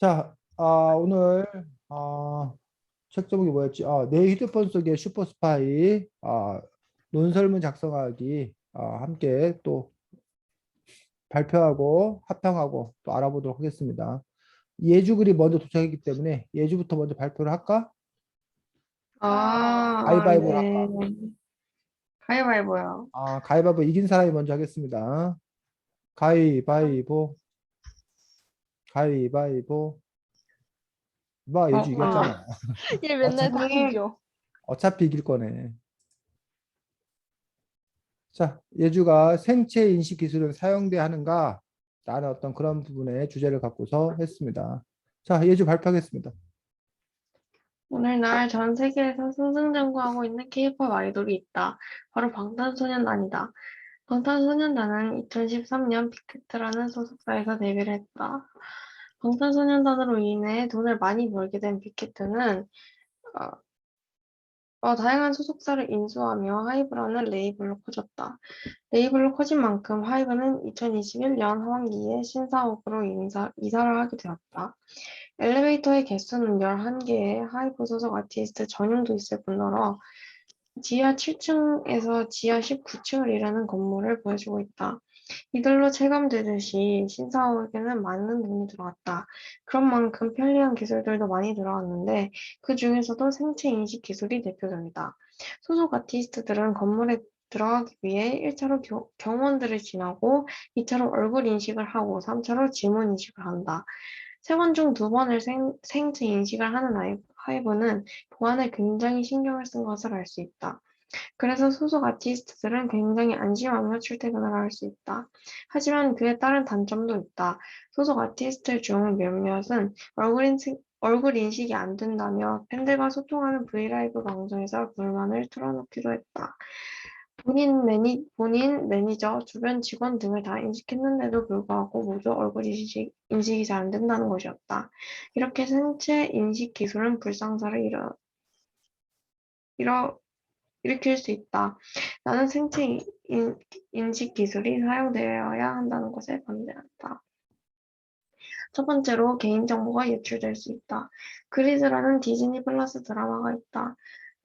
자, 오늘 책 제목이 뭐였지? 내 휴대폰 속의 슈퍼스파이 논설문 작성하기 함께 또 발표하고 합평하고 또 알아보도록 하겠습니다. 예주글이 먼저 도착했기 때문에 예주부터 먼저 발표를 할까? 가위바위보를 네. 할까? 가위바위보요. 가위바위보 이긴 사람이 먼저 하겠습니다. 가위바위보, 가위바위보. 예주 아, 이겼잖아. 얘 맨날 다 선생님, 이겨. 어차피 이길 거네. 자, 예주가 생체 인식 기술은 사용돼야 하는가? 라는 어떤 그런 부분의 주제를 갖고서 했습니다. 자, 예주 발표하겠습니다. 오늘날 전 세계에서 승승장구하고 있는 K-pop 아이돌이 있다. 바로 방탄소년단이다. 방탄소년단은 2013년 빅히트라는 소속사에서 데뷔를 했다. 방탄소년단으로 인해 돈을 많이 벌게 된 빅히트는 다양한 소속사를 인수하며 하이브라는 레이블로 커졌다. 레이블로 커진 만큼 하이브는 2021년 하반기에 신사옥으로 이사를 하게 되었다. 엘리베이터의 개수는 11개의 하이브 소속 아티스트 전용도 있을 뿐더러 지하 7층에서 지하 19층을 이루는 건물을 보여주고 있다. 이들로 체감되듯이 신사옥에는 많은 돈이 들어갔다. 그런 만큼 편리한 기술들도 많이 들어왔는데 그 중에서도 생체 인식 기술이 대표적이다. 소속 아티스트들은 건물에 들어가기 위해 1차로 경호원들을 지나고 2차로 얼굴 인식을 하고 3차로 지문 인식을 한다. 3번 중 2번을 생체 인식을 하는 하이브는 보안에 굉장히 신경을 쓴 것을 알 수 있다. 그래서 소속 아티스트들은 굉장히 안심하며 출퇴근을 할 수 있다. 하지만 그에 따른 단점도 있다. 소속 아티스트 중 몇몇은 얼굴 인식이 안 된다며 팬들과 소통하는 브이라이브 방송에서 불만을 털어놓기도 했다. 본인, 매니저, 주변 직원 등을 다 인식했는데도 불구하고 모두 얼굴 인식이 잘 안 된다는 것이었다. 이렇게 생체 인식 기술은 불상사를 일어, 일으킬 수 있다. 나는 생체 인식 기술이 사용되어야 한다는 것에 반대한다. 첫 번째로 개인정보가 유출될 수 있다. 그리즈라는 디즈니 플러스 드라마가 있다.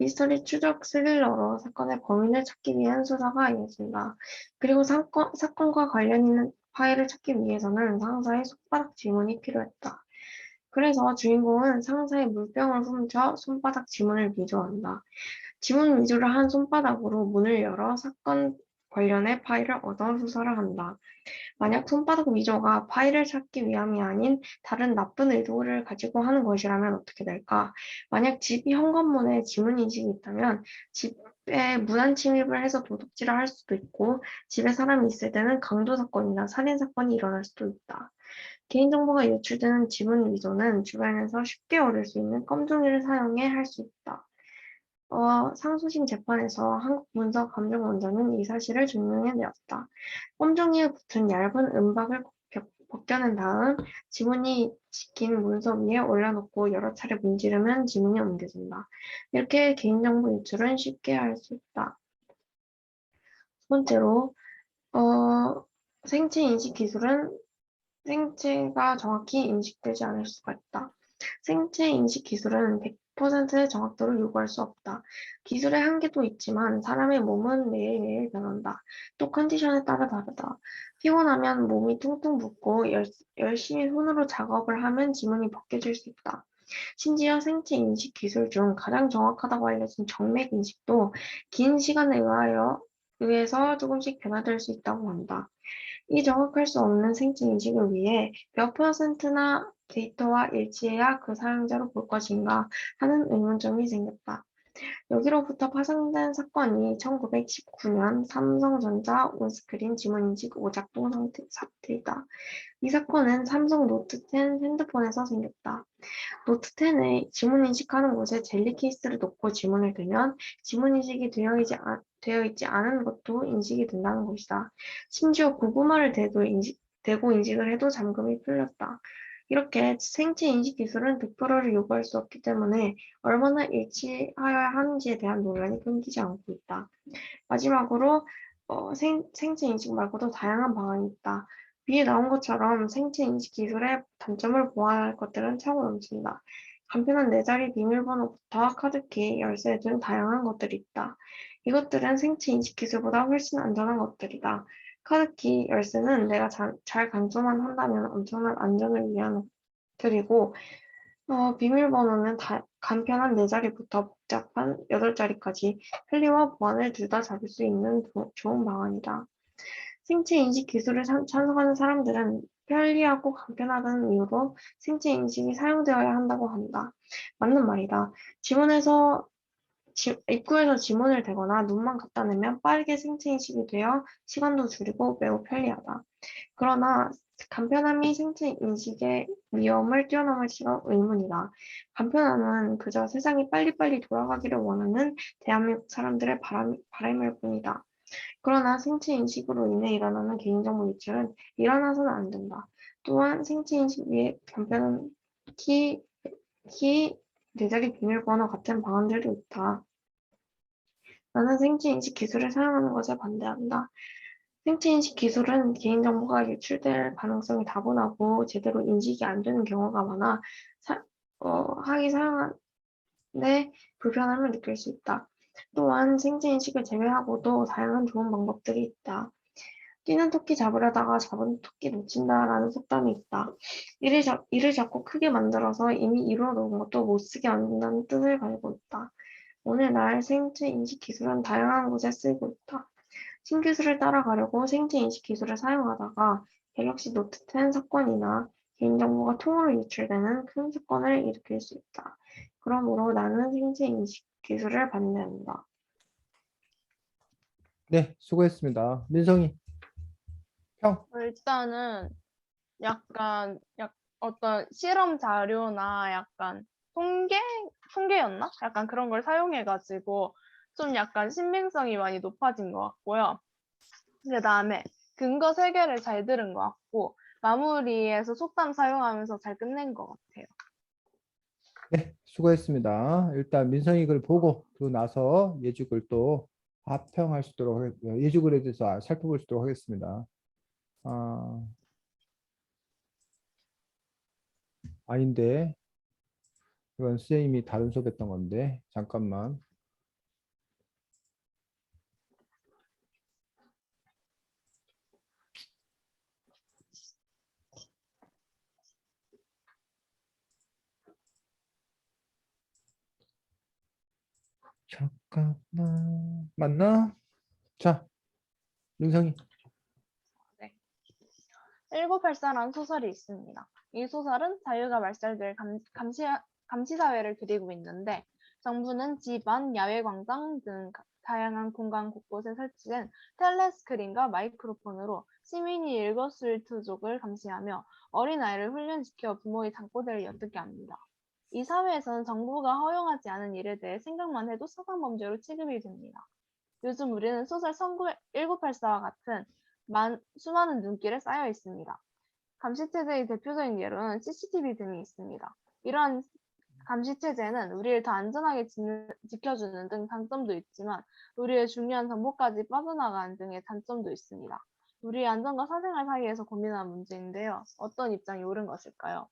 미스터리 추적 스릴러로 사건의 범인을 찾기 위한 수사가 이어진다. 그리고 사건과 관련 있는 파일을 찾기 위해서는 상사의 손바닥 지문이 필요했다. 그래서 주인공은 상사의 물병을 훔쳐 손바닥 지문을 위조한다. 지문 위조를 한 손바닥으로 문을 열어 사건 관련의 파일을 얻어 수사를 한다. 만약 손바닥 위조가 파일을 찾기 위함이 아닌 다른 나쁜 의도를 가지고 하는 것이라면 어떻게 될까? 만약 집 현관문에 지문 인식이 있다면 집에 무단 침입을 해서 도둑질을 할 수도 있고 집에 사람이 있을 때는 강도 사건이나 살인 사건이 일어날 수도 있다. 개인정보가 유출되는 지문 위조는 주변에서 쉽게 얻을 수 있는 껌종이를 사용해 할 수 있다. 상수심 재판에서 한국문서감정원장은 이 사실을 증명해내었다. 꼼종이에 붙은 얇은 은박을 벗겨낸 다음 지문이 찍힌 문서 위에 올려놓고 여러 차례 문지르면 지문이 옮겨진다. 이렇게 개인정보 유출은 쉽게 할 수 있다. 두 번째로, 어, 생체 인식 기술은 생체가 정확히 인식되지 않을 수가 있다. 생체 인식 기술은 100%의 정확도를 요구할 수 없다. 기술의 한계도 있지만 사람의 몸은 매일매일 변한다. 또 컨디션에 따라 다르다. 피곤하면 몸이 퉁퉁 붓고 열심히 손으로 작업을 하면 지문이 벗겨질 수 있다. 심지어 생체 인식 기술 중 가장 정확하다고 알려진 정맥 인식도 긴 시간에 의해서 조금씩 변화될 수 있다고 한다. 이 정확할 수 없는 생체 인식을 위해 몇 퍼센트나 데이터와 일치해야 그 사용자로 볼 것인가 하는 의문점이 생겼다. 여기로부터 파생된 사건이 1919년 삼성전자 온스크린 지문인식 오작동 사태이다. 이 사건은 삼성 노트 10 핸드폰에서 생겼다. 노트 10에 지문 인식하는 곳에 젤리 케이스를 놓고 지문을 대면 지문 인식이 되어 있지 않은 것도 인식이 된다는 것이다. 심지어 고구마를 대고 인식을 해도 잠금이 풀렸다. 이렇게 생체 인식 기술은 100%를 요구할 수 없기 때문에 얼마나 일치하여야 하는지에 대한 논란이 끊기지 않고 있다. 마지막으로 생체 인식 말고도 다양한 방안이 있다. 위에 나온 것처럼 생체 인식 기술의 단점을 보아야 할 것들은 차고 넘친다. 간편한 네 자리 비밀번호부터 카드키, 열쇠 등 다양한 것들이 있다. 이것들은 생체 인식 기술보다 훨씬 안전한 것들이다. 카드키, 열쇠는 내가 잘 간수만 한다면 엄청난 안전을 위한 것들이고, 비밀번호는 간편한 네 자리부터 복잡한 8자리까지 편리와 보안을 둘 다 잡을 수 있는 좋은 방안이다. 생체 인식 기술을 찬성하는 사람들은 편리하고 간편하다는 이유로 생체 인식이 사용되어야 한다고 한다. 맞는 말이다. 입구에서 지문을 대거나 눈만 갖다 대면 빠르게 생체 인식이 되어 시간도 줄이고 매우 편리하다. 그러나 간편함이 생체 인식의 위험을 뛰어넘을지가 의문이다. 간편함은 그저 세상이 빨리빨리 돌아가기를 원하는 대한민국 사람들의 바람일 뿐이다. 그러나 생체 인식으로 인해 일어나는 개인정보 유출은 일어나서는 안 된다. 또한 생체 인식 위에 간편한 키, 네 자리 비밀번호 같은 방안들도 있다. 나는 생체 인식 기술을 사용하는 것에 반대한다. 생체 인식 기술은 개인정보가 유출될 가능성이 다분하고 제대로 인식이 안 되는 경우가 많아 하기 사용하는데 불편함을 느낄 수 있다. 또한 생체 인식을 제외하고도 다양한 좋은 방법들이 있다. 뛰는 토끼 잡으려다가 잡은 토끼 놓친다라는 속담이 있다. 이를 자꾸 크게 만들어서 이미 이루어 놓은 것도 못쓰게 만든다는 뜻을 가지고 있다. 오늘날 생체 인식 기술은 다양한 곳에 쓰이고 있다. 신기술을 따라가려고 생체 인식 기술을 사용하다가 갤럭시 노트 10 사건이나 개인정보가 통으로 유출되는 큰 사건을 일으킬 수 있다. 그러므로 나는 생체 인식 기술을 반대한다. 네, 수고했습니다. 민성이 평. 일단은 어떤 실험 자료나 약간 통계였나? 약간 그런 걸 사용해가지고 좀 약간 신빙성이 많이 높아진 것 같고요. 그 다음에 근거 설계를 잘 들은 것 같고 마무리에서 속담 사용하면서 잘 끝낸 것 같아요. 네, 수고했습니다. 일단 민성이 글 보고 그러고 나서 예주글 또 합평할 수 있도록 예주글에 대해서 살펴볼 수 있도록 하겠습니다. 아, 아닌데 이건 선생님이 다른 수업 했던 건데 잠깐만. 잠깐만. 맞나? 자, 민성이. 네. 1984라는 소설이 있습니다. 이 소설은 자유가 말살될 감시사회를 그리고 있는데 정부는 집안, 야외광장 등 다양한 공간 곳곳에 설치된 텔레스크린과 마이크로폰으로 시민이 일거수일투족을 감시하며 어린아이를 훈련시켜 부모의 잠꼬대를 엿듣게 합니다. 이 사회에서는 정부가 허용하지 않은 일에 대해 생각만 해도 사상범죄로 취급이 됩니다. 요즘 우리는 소설 1984와 같은 수많은 눈길에 쌓여 있습니다. 감시체제의 대표적인 예로는 CCTV 등이 있습니다. 이러한 감시체제는 우리를 더 안전하게 지켜주는 등 장점도 있지만 우리의 중요한 정보까지 빠져나가는 등의 단점도 있습니다. 우리의 안전과 사생활 사이에서 고민하는 문제인데요. 어떤 입장이 옳은 것일까요?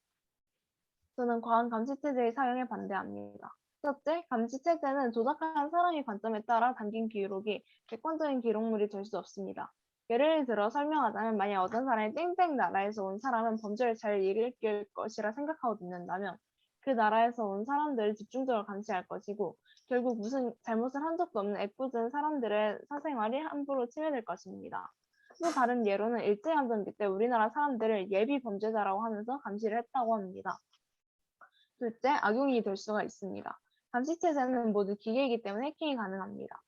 저는 과한 감시체제의 사용에 반대합니다. 첫째, 감시체제는 조작한 사람의 관점에 따라 담긴 기록이 객관적인 기록물이 될 수 없습니다. 예를 들어 설명하자면 만약 어떤 사람이 땡땡 나라에서 온 사람은 범죄를 잘 일으킬 것이라 생각하고 믿는다면 그 나라에서 온 사람들을 집중적으로 감시할 것이고 결국 무슨 잘못을 한 적도 없는 애꿎은 사람들의 사생활이 함부로 침해될 것입니다. 또 다른 예로는 일제강점기 때 우리나라 사람들을 예비 범죄자라고 하면서 감시를 했다고 합니다. 둘째, 악용이 될 수가 있습니다. 감시체제는 모두 기계이기 때문에 해킹이 가능합니다.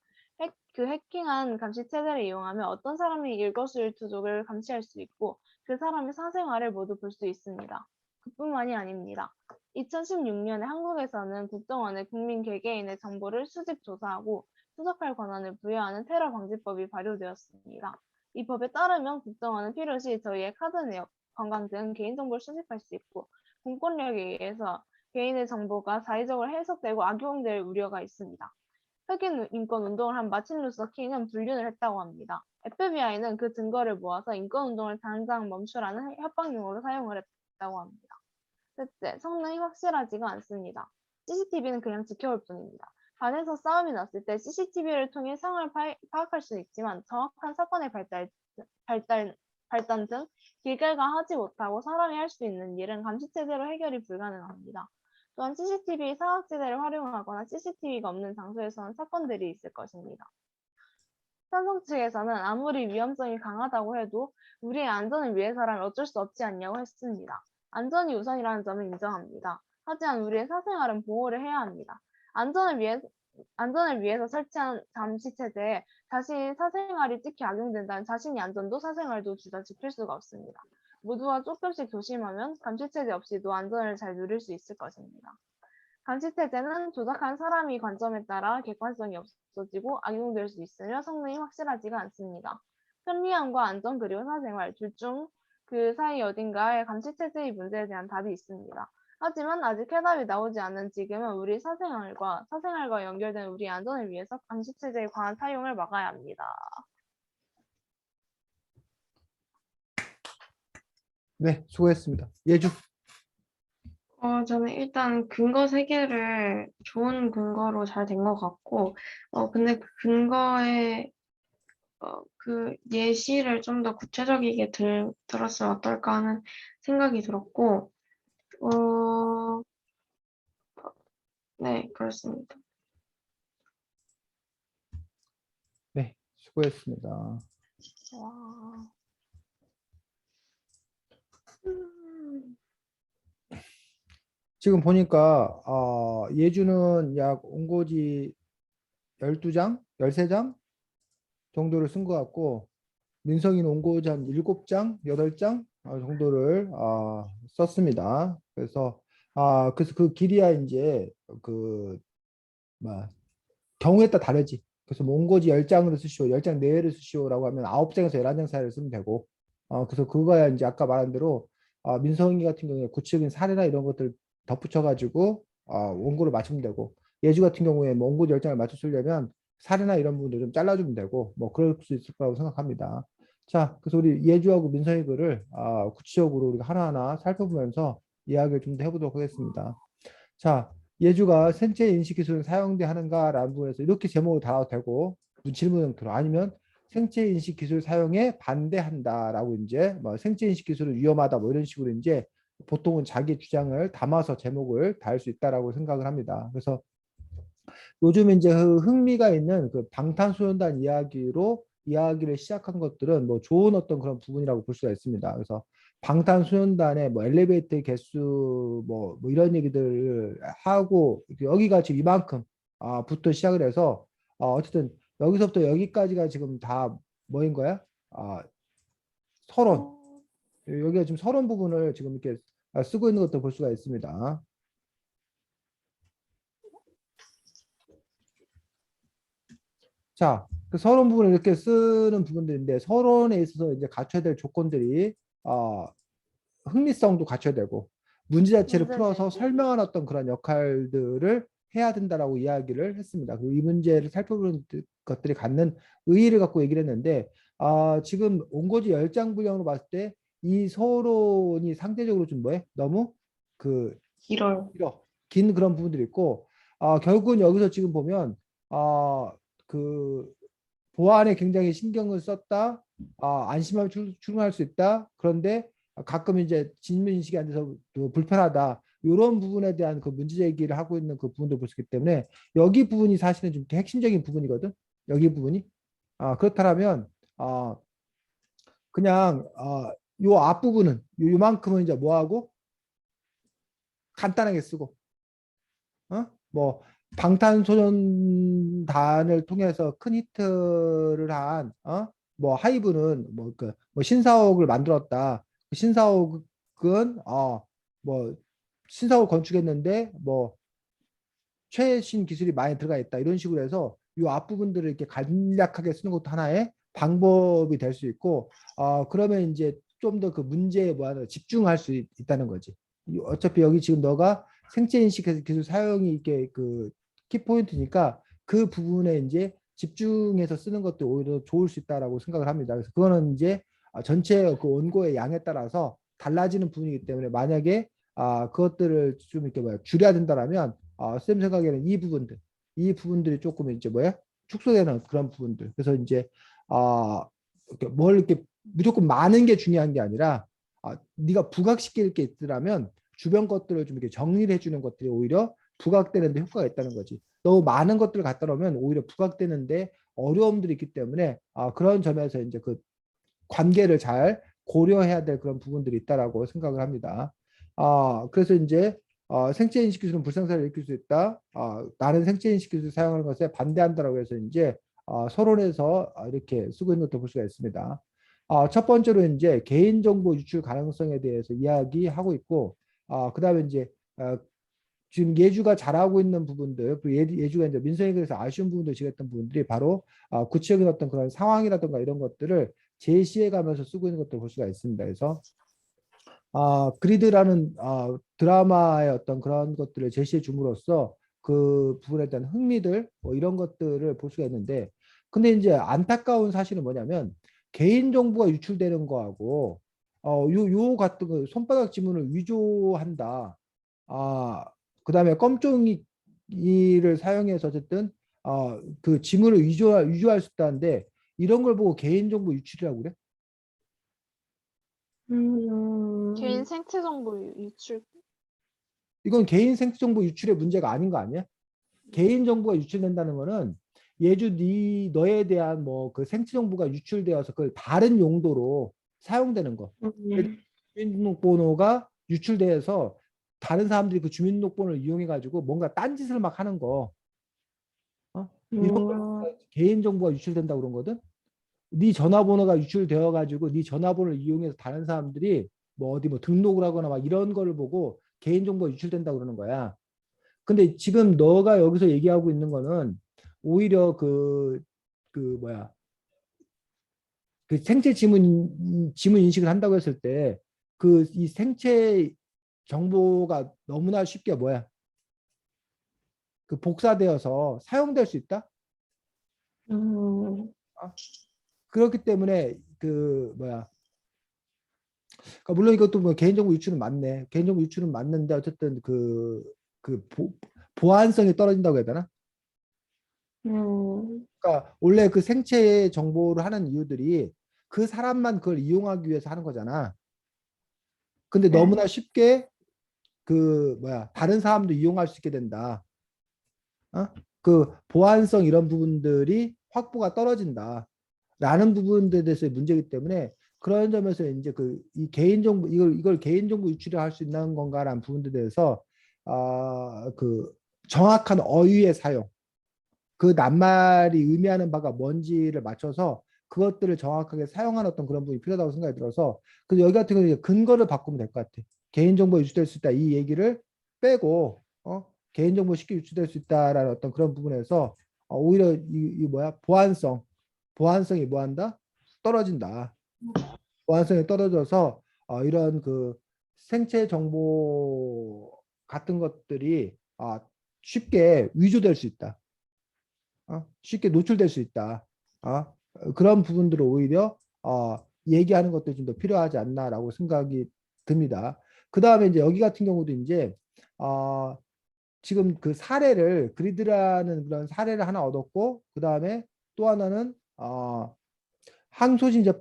그 해킹한 감시체제를 이용하면 어떤 사람이 일거수일투족을 감시할 수 있고 그 사람의 사생활을 모두 볼 수 있습니다. 그뿐만이 아닙니다. 2016년에 한국에서는 국정원에 국민 개개인의 정보를 수집 조사하고 수석할 권한을 부여하는 테러 방지법이 발효되었습니다. 이 법에 따르면 국정원은 필요시 저희의 카드 내역, 건강 등 개인정보를 수집할 수 있고 공권력에 의해서 개인의 정보가 자의적으로 해석되고 악용될 우려가 있습니다. 흑인 인권 운동을 한 마틴 루서 킹은 불륜을 했다고 합니다. FBI는 그 증거를 모아서 인권운동을 당장 멈추라는 협박용어로 사용을 했다고 합니다. 셋째, 성능이 확실하지가 않습니다. CCTV는 그냥 지켜볼 뿐입니다. 반에서 싸움이 났을 때 CCTV를 통해 상황을 파악할 수는 있지만 정확한 사건의 발단 등 길게가 하지 못하고 사람이 할 수 있는 일은 감시체제로 해결이 불가능합니다. 또한 CCTV 사각지대를 활용하거나 CCTV가 없는 장소에서는 사건들이 있을 것입니다. 찬성 측에서는 아무리 위험성이 강하다고 해도 우리의 안전을 위해서라면 어쩔 수 없지 않냐고 했습니다. 안전이 우선이라는 점을 인정합니다. 하지만 우리의 사생활은 보호를 해야 합니다. 안전을 위해서 설치한 감시체제에 자신의 사생활이 찍히 악용된다면 자신의 안전도 사생활도 둘 다 지킬 수가 없습니다. 모두가 조금씩 조심하면 감시체제 없이도 안전을 잘 누릴 수 있을 것입니다. 감시체제는 조작한 사람의 관점에 따라 객관성이 없어지고 악용될 수 있으며 성능이 확실하지가 않습니다. 편리함과 안전 그리고 사생활 둘 중 그 사이 어딘가에 감시체제의 문제에 대한 답이 있습니다. 하지만 아직 해답이 나오지 않은 지금은 우리 사생활과 연결된 우리 안전을 위해서 감시체제에 관한 사용을 막아야 합니다. 네, 수고했습니다. 예주. 저는 일단 근거 3개를 좋은 근거로 잘 된 것 같고, 근데 그 근거에, 그 예시를 좀 더 구체적이게 들었으면 어떨까 하는 생각이 들었고, 네, 그렇습니다. 네, 수고했습니다. 와. 지금 보니까 예주는 약 온고지 12장, 13장 정도를 쓴 것 같고, 민성이는 온고지 한 7장, 8장 정도를 썼습니다. 그래서 그 길이야 이제 경우에 따라 다르지. 그래서 뭐 온고지 10장으로 쓰시오, 10장 내외를 쓰시오라고 하면 9장에서 11장 사이를 쓰면 되고, 그래서 그거야 이제 아까 말한 대로 민성이 같은 경우에 구체적인 사례나 이런 것들 덧붙여가지고 원고를 맞추면 되고, 예주 같은 경우에 뭐 원고 10장을 맞춰 쓰려면 사례나 이런 부분들 좀 잘라주면 되고, 뭐 그럴 수 있을 거라고 생각합니다. 자, 그래서 우리 예주하고 민성이 글을 구체적으로 우리가 하나하나 살펴보면서 이야기를 좀 더 해보도록 하겠습니다. 자, 예주가 생체 인식 기술은 사용돼 하는가라는 부분에서 이렇게 제목을 달아도 되고, 질문 형태로, 아니면 생체 인식 기술 사용에 반대한다라고 이제 뭐 생체 인식 기술은 위험하다 뭐 이런 식으로 이제 보통은 자기 주장을 담아서 제목을 달 수 있다라고 생각을 합니다. 그래서 요즘 이제 흥미가 있는 그 방탄소년단 이야기를 시작한 것들은 뭐 좋은 어떤 그런 부분이라고 볼 수가 있습니다. 그래서 방탄소년단의 뭐 엘리베이터 개수 뭐 이런 얘기들을 하고, 여기가 지금 이만큼 부터 시작을 해서 어쨌든 여기서부터 여기까지가 지금 다 뭐인 거야? 서론. 여기가 지금 서론 부분을 지금 이렇게 쓰고 있는 것도 볼 수가 있습니다. 자, 그 서론 부분을 이렇게 쓰는 부분들인데, 서론에 있어서 이제 갖춰야 될 조건들이 흥미성도 갖춰야 되고, 문제 자체를 문제 풀어서 제기. 설명하는 어떤 그런 역할들을 해야 된다라고 이야기를 했습니다. 그리고 이 문제를 살펴보는 것들이 갖는 의의를 갖고 얘기를 했는데, 지금 온고지 10장 분량으로 봤을 때 이 서론이 상대적으로 좀 너무 길어요. 긴 그런 부분들이 있고, 결국은 여기서 지금 보면 그 보안에 굉장히 신경을 썼다, 안심하면 출근할 수 있다, 그런데 가끔 이제 진면 인식이 안 돼서 불편하다, 이런 부분에 대한 그 문제 제기를 하고 있는 그 부분도 볼 수 있기 때문에 여기 부분이 사실은 좀 핵심적인 부분이거든. 여기 부분이 그렇다면 그냥 요 앞부분은 요만큼은 이제 뭐하고 간단하게 쓰고, 뭐 방탄소년단을 통해서 큰 히트를 한 뭐 하이브는 뭐 신사옥을 만들었다. 그 신사옥은 뭐 신사옥 건축했는데 뭐 최신 기술이 많이 들어가 있다, 이런 식으로 해서 이 앞부분들을 이렇게 간략하게 쓰는 것도 하나의 방법이 될 수 있고, 그러면 이제 좀 더 그 문제에 집중할 수 있다는 거지. 어차피 여기 지금 너가 생체 인식 기술 사용이 이게 그 키포인트니까 그 부분에 이제 집중해서 쓰는 것도 오히려 좋을 수 있다라고 생각을 합니다. 그래서 그거는 이제 전체 그 원고의 양에 따라서 달라지는 부분이기 때문에 만약에 그것들을 좀 이렇게 뭐야 줄여야 된다라면 쌤 생각에는 이 부분들이 조금 이제 뭐야 축소되는 그런 부분들. 그래서 이제 이렇게 뭘 이렇게 무조건 많은 게 중요한 게 아니라 네가 부각시킬 게 있더라면 주변 것들을 좀 이렇게 정리를 해주는 것들이 오히려 부각되는데 효과가 있다는 거지. 너무 많은 것들을 갖다 놓으면 오히려 부각되는데 어려움들이 있기 때문에 그런 점에서 이제 그 관계를 잘 고려해야 될 그런 부분들이 있다라고 생각을 합니다. 그래서 이제 생체인식 기술은 불상사를 일으킬 수 있다. 나는 생체인식 기술을 사용하는 것에 반대한다라고 해서 이제 서론에서 이렇게 쓰고 있는 것도 볼 수가 있습니다. 첫 번째로 이제 개인정보 유출 가능성에 대해서 이야기하고 있고, 그다음에 이제 지금 예주가 잘하고 있는 부분들, 그리고 예주가 이제 민선이 그래서 아쉬운 부분도 지겠던 부분들이 바로 구체적인 어떤 그런 상황이라든가 이런 것들을 제시해 가면서 쓰고 있는 것도 볼 수가 있습니다. 그래서 그리드라는 드라마의 어떤 그런 것들을 제시해 줌으로써 그 부분에 대한 흥미들 뭐 이런 것들을 볼 수가 있는데, 근데 이제 안타까운 사실은 뭐냐면 개인 정보가 유출되는 거하고 요 같은 거 손바닥 지문을 위조한다. 그다음에 껌종이를 사용해서 어쨌든 그 지문을 위조할 수 있다는데 이런 걸 보고 개인 정보 유출이라고 그래? 개인 생체 정보 유출. 이건 개인 생체 정보 유출의 문제가 아닌 거 아니야? 개인 정보가 유출된다는 거는 예주 너에 대한 뭐 그 생체 정보가 유출되어서 그걸 다른 용도로 사용되는 거. 주민등록번호가 유출돼서 다른 사람들이 그 주민등록번호를 이용해 가지고 뭔가 딴짓을 막 하는 거. 이런 걸 개인 정보가 유출된다고 그런 거든. 네 전화번호가 유출되어 가지고 네 전화번호를 이용해서 다른 사람들이 뭐 어디 뭐 등록을 하거나 막 이런 거를 보고 개인 정보가 유출된다고 그러는 거야. 근데 지금 너가 여기서 얘기하고 있는 거는 오히려 뭐야 그 생체 지문 인식을 한다고 했을 때 그 이 생체 정보가 너무나 쉽게 뭐야 그 복사되어서 사용될 수 있다. 그렇기 때문에 그 뭐야 물론 이것도 뭐 개인정보 유출은 맞네. 개인정보 유출은 맞는데 어쨌든 보안성이 떨어진다고 해야 되나? 그러니까 원래 그 생체 정보를 하는 이유들이 그 사람만 그걸 이용하기 위해서 하는 거잖아. 근데 네. 너무나 쉽게 다른 사람도 이용할 수 있게 된다. 그 보안성 이런 부분들이 확보가 떨어진다. 라는 부분들에 대해서의 문제이기 때문에 그런 점에서 이제 이 개인정보 이걸 개인정보 유출을 할 수 있는 건가라는 부분들에 대해서 그 정확한 어휘의 사용 그 낱말이 의미하는 바가 뭔지를 맞춰서 그것들을 정확하게 사용하는 어떤 그런 부분이 필요하다고 생각이 들어서 그래서 여기 같은 경우는 근거를 바꾸면 될 것 같아. 개인정보 유출될 수 있다 이 얘기를 빼고 개인정보 쉽게 유출될 수 있다라는 어떤 그런 부분에서 오히려 이 보안성이 뭐한다? 떨어진다. 보안성이 떨어져서 이런 그 생체 정보 같은 것들이 쉽게 위조될 수 있다. 쉽게 노출될 수 있다. 그런 부분들을 오히려 얘기하는 것도 좀 더 필요하지 않나라고 생각이 듭니다. 그 다음에 이제 여기 같은 경우도 이제 지금 그 사례를 그리드라는 그런 사례를 하나 얻었고 그 다음에 또 하나는 항소심 이제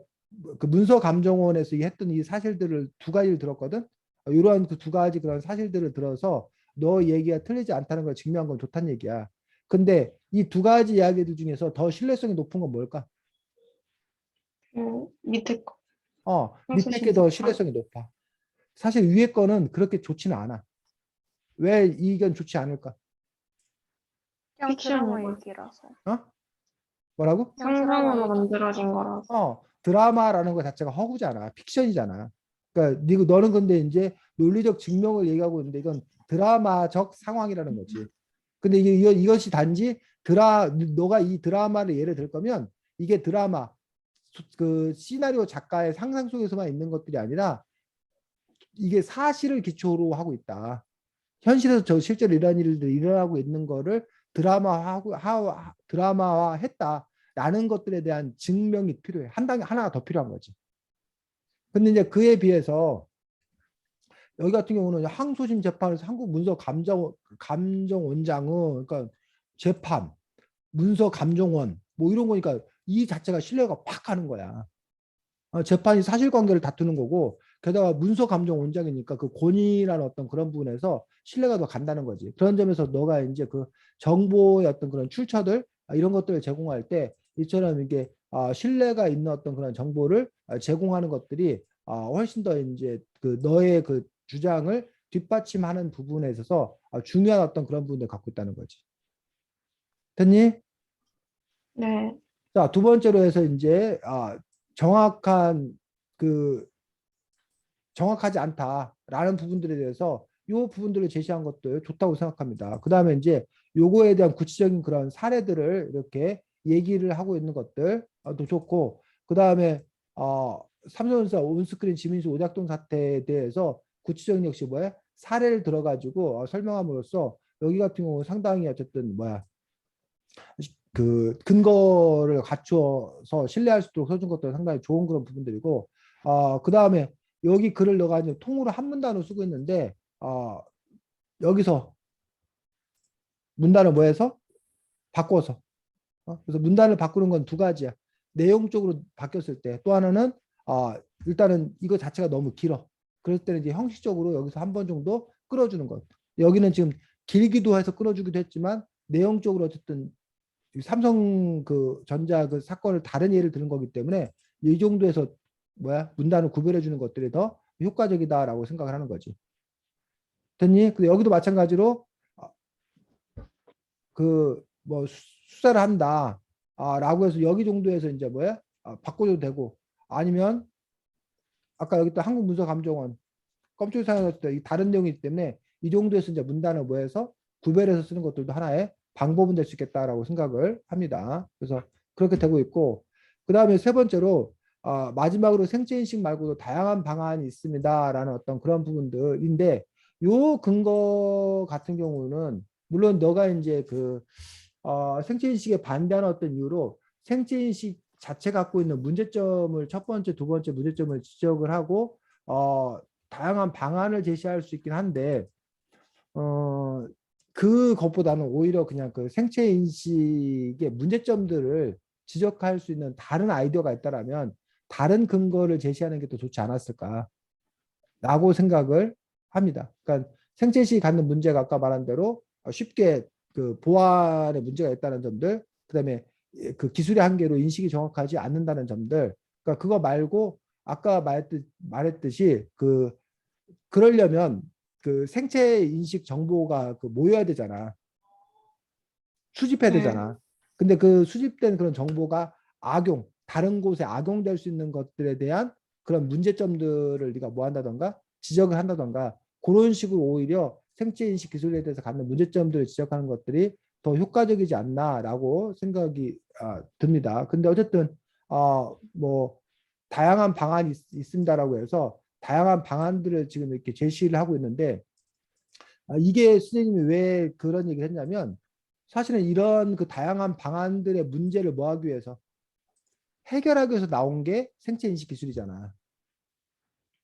그 문서감정원에서 했던 이 사실들을 두 가지를 들었거든. 이러한 그 두 가지 그런 사실들을 들어서 너 얘기가 틀리지 않다는 걸 증명한 건 좋다는 얘기야. 근데 이 두 가지 이야기들 중에서 더 신뢰성이 높은 건 뭘까? 밑에 거. 밑에 게 더 신뢰성이 높아. 사실 위에 거는 그렇게 좋지는 않아. 왜 이건 좋지 않을까? 그냥 드라마 픽션이고. 얘기라서. 뭐라고? 상상으로 만들어진 거라서. 드라마라는 것 자체가 허구잖아. 픽션이잖아. 그러니까 너는 근데 이제 논리적 증명을 얘기하고 있는데 이건 드라마적 상황이라는 거지. 근데 이것이 단지 너가 이 드라마를 예를 들 거면 이게 드라마 그 시나리오 작가의 상상 속에서만 있는 것들이 아니라 이게 사실을 기초로 하고 있다. 현실에서 실제로 이런 일들이 일어나고 있는 거를 드라마화했다라는 것들에 대한 증명이 필요해. 한 단계 하나가 더 필요한 거지. 근데 이제 그에 비해서 여기 같은 경우는 항소심 재판에서 한국 문서 감정원장은 그러니까 재판, 문서 감정원 뭐 이런 거니까 이 자체가 신뢰가 팍 가는 거야. 재판이 사실관계를 다투는 거고 게다가 문서 감정원장이니까 그 권위라는 어떤 그런 부분에서 신뢰가 더 간다는 거지. 그런 점에서 너가 이제 그 정보의 어떤 그런 출처들 이런 것들을 제공할 때 이처럼 이게 신뢰가 있는 어떤 그런 정보를 제공하는 것들이 훨씬 더 이제 그 너의 그 주장을 뒷받침하는 부분에 있어서 중요한 어떤 그런 부분을 갖고 있다는 거지. 됐니? 네. 자, 두 번째로 해서 이제 정확한 그 정확하지 않다라는 부분들에 대해서 이 부분들을 제시한 것도 좋다고 생각합니다. 그 다음에 이제 요거에 대한 구체적인 그런 사례들을 이렇게 얘기를 하고 있는 것들도 좋고, 그 다음에 삼성전자 온스크린 지민수 오작동 사태에 대해서 구체적인 역시 뭐야 사례를 들어가지고 설명함으로써 여기 같은 경우 상당히 어쨌든 뭐야 그 근거를 갖추어서 신뢰할 수 있도록 써준 것도 상당히 좋은 그런 부분들이고, 그 다음에 여기 글을 넣어가 지고 통으로 한 문단을 쓰고 있는데, 여기서 문단을 뭐해서 바꿔서, 그래서 문단을 바꾸는 건 두 가지야. 내용적으로 바뀌었을 때, 또 하나는 일단은 이거 자체가 너무 길어. 그럴 때는 이제 형식적으로 여기서 한 번 정도 끌어주는 것. 여기는 지금 길기도 해서 끌어주기도 했지만 내용적으로 어쨌든 삼성 그 전자 그 사건을 다른 예를 드는 거기 때문에 이 정도에서 뭐야 문단을 구별해 주는 것들이 더 효과적이다라고 생각을 하는 거지. 됐니? 근데 여기도 마찬가지로 그 뭐 수사를 한다 라고 해서 여기 정도에서 이제 뭐야 바꿔줘도 되고, 아니면 아까 여기 또 한국문서감정원 껌줄 사용했을 때 다른 내용이기 때문에 이 정도에서 이제 문단을 뭐해서 구별해서 쓰는 것들도 하나의 방법은 될 수 있겠다라고 생각을 합니다. 그래서 그렇게 되고 있고, 그 다음에 세 번째로 마지막으로 생체인식 말고도 다양한 방안이 있습니다라는 어떤 그런 부분들인데, 요 근거 같은 경우는 물론 너가 이제 그 생체인식에 반대하는 어떤 이유로 생체인식 자체 갖고 있는 문제점을 첫 번째, 두 번째 문제점을 지적을 하고 다양한 방안을 제시할 수 있긴 한데, 그것보다는 오히려 그냥 그 생체 인식의 문제점들을 지적할 수 있는 다른 아이디어가 있다라면 다른 근거를 제시하는 게 더 좋지 않았을까라고 생각을 합니다. 그러니까 생체 인식이 갖는 문제가 아까 말한 대로 쉽게 그 보안에 문제가 있다는 점들, 그다음에 그 기술의 한계로 인식이 정확하지 않는다는 점들, 그러니까 그거 말고 아까 말했듯이 그러려면 그 생체 인식 정보가 그 모여야 되잖아. 수집해야 네. 되잖아. 근데 그 수집된 그런 정보가 다른 곳에 악용될 수 있는 것들에 대한 그런 문제점들을 네가 뭐 한다던가 지적을 한다던가 그런 식으로 오히려 생체 인식 기술에 대해서 갖는 문제점들을 지적하는 것들이 더 효과적이지 않나라고 생각이 듭니다. 근데 어쨌든 뭐 다양한 방안이 있습니다라고 해서 다양한 방안들을 지금 이렇게 제시를 하고 있는데, 이게 선생님이 왜 그런 얘기를 했냐면 사실은 이런 그 다양한 방안들의 문제를 뭐하기 위해서 해결하기 위해서 나온 게 생체 인식 기술이잖아.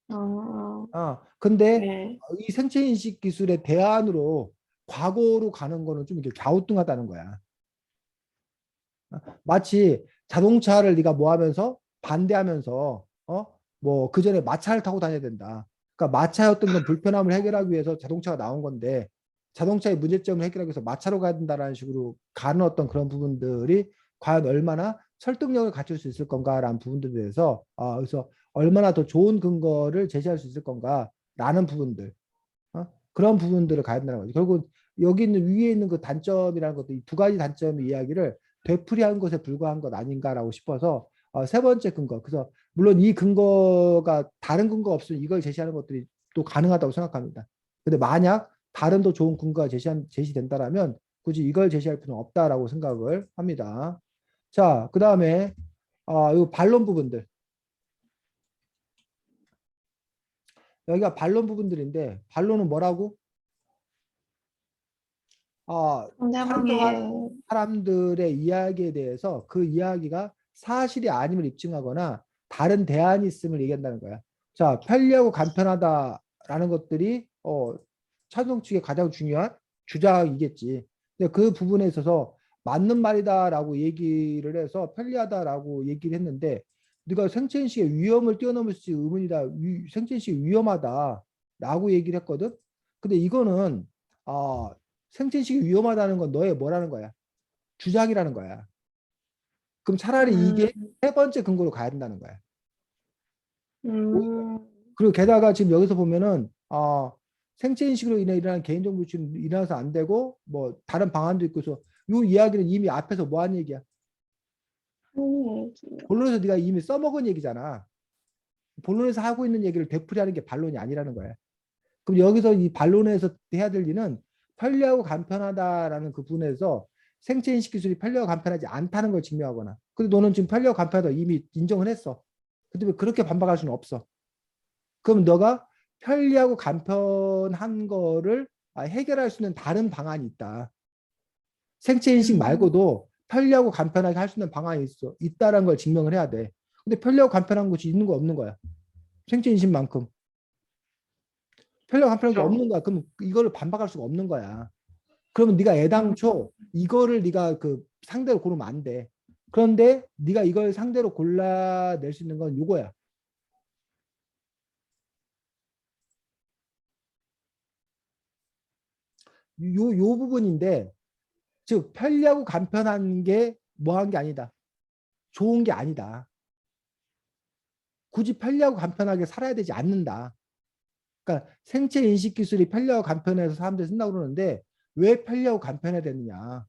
어, 근데 네. 이 생체 인식 기술의 대안으로 과거로 가는 거는 좀 이렇게 갸우뚱하다는 거야. 마치 자동차를 네가 뭐 하면서 반대하면서 뭐 그 전에 마차를 타고 다녀야 된다. 그러니까 마차였던 건 불편함을 해결하기 위해서 자동차가 나온 건데 자동차의 문제점을 해결하기 위해서 마차로 가야 된다라는 식으로 가는 어떤 그런 부분들이 과연 얼마나 설득력을 갖출 수 있을 건가라는 부분들에 대해서 그래서 얼마나 더 좋은 근거를 제시할 수 있을 건가라는 부분들, 그런 부분들을 가야 된다는 거죠. 결국 여기 있는 위에 있는 그 단점이라는 것도 이 두 가지 단점의 이야기를 되풀이한 것에 불과한 것 아닌가라고 싶어서 세 번째 근거. 그래서 물론 이 근거가 다른 근거 없으면 이걸 제시하는 것들이 또 가능하다고 생각합니다. 근데 만약 다른 더 좋은 근거가 제시된다라면 굳이 이걸 제시할 필요는 없다라고 생각을 합니다. 자, 그 다음에 이 반론 부분들. 여기가 반론 부분들인데 반론은 뭐라고? 상대방의 찬성한 사람들의 이야기에 대해서 그 이야기가 사실이 아님을 입증하거나 다른 대안이 있음을 얘기한다는 거야. 자, 편리하고 간편하다라는 것들이 찬성 측의 가장 중요한 주장이겠지. 근데 그 부분에 있어서 맞는 말이다라고 얘기를 해서 편리하다라고 얘기를 했는데 네가 생체인식의 위험을 뛰어넘을 수 있는 의문이다. 생체인식이 위험하다라고 얘기를 했거든. 근데 이거는 생체인식이 위험하다는 건 너의 뭐라는 거야? 주장이라는 거야. 그럼 차라리 음, 이게 세 번째 근거로 가야 된다는 거야. 음, 그리고 게다가 지금 여기서 보면은 생체 인식으로 인해 일어나는 개인정보 유출은 일어나서 안 되고 뭐 다른 방안도 있고 해서 이 이야기는 이미 앞에서 뭐 한 얘기야? 얘기요. 본론에서 네가 이미 써먹은 얘기잖아. 본론에서 하고 있는 얘기를 되풀이하는 게 반론이 아니라는 거야. 그럼 여기서 이 반론에서 해야 될 일은 편리하고 간편하다라는 그 부분에서 생체 인식 기술이 편리하고 간편하지 않다는 걸 증명하거나. 근데 너는 지금 편리하고 간편하다 이미 인정을 했어. 근데 왜 그렇게 반박할 수는 없어. 그럼 너가 편리하고 간편한 거를 해결할 수 있는 다른 방안이 있다. 생체 인식 말고도 편리하고 간편하게 할 수 있는 방안이 있다라는 걸 증명을 해야 돼. 근데 편리하고 간편한 것이 있는 거 없는 거야. 생체 인식만큼. 편리하고 간편한 게 그렇죠. 없는 거야. 그럼 이거를 반박할 수가 없는 거야. 그러면 네가 애당초 이거를 네가 그 상대로 고르면 안 돼. 그런데 네가 이걸 상대로 골라낼 수 있는 건 요거야. 요 부분인데 즉 편리하고 간편한 게 뭐한 게 아니다. 좋은 게 아니다. 굳이 편리하고 간편하게 살아야 되지 않는다. 그러니까 생체 인식 기술이 편리하고 간편해서 사람들이 쓴다고 그러는데 왜 편리하고 간편해야 되느냐.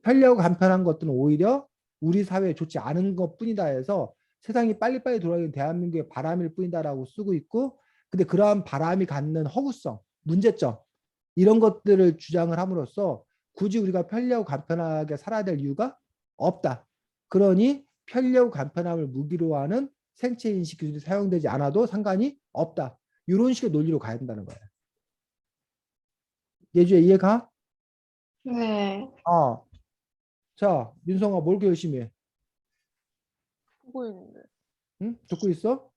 편리하고 간편한 것들은 오히려 우리 사회에 좋지 않은 것뿐이다 해서 세상이 빨리빨리 돌아가는 대한민국의 바람일 뿐이다라고 쓰고 있고 근데 그러한 바람이 갖는 허구성, 문제점 이런 것들을 주장을 함으로써 굳이 우리가 편리하고 간편하게 살아야 될 이유가 없다. 그러니 편리하고 간편함을 무기로 하는 생체 인식 기술이 사용되지 않아도 상관이 없다. 이런 식의 논리로 가야 된다는 거예요. 예주야 이해가? 네. 자, 민성아 뭘 이렇게 열심히 해? 보고 있는데. 응? 듣고 있어?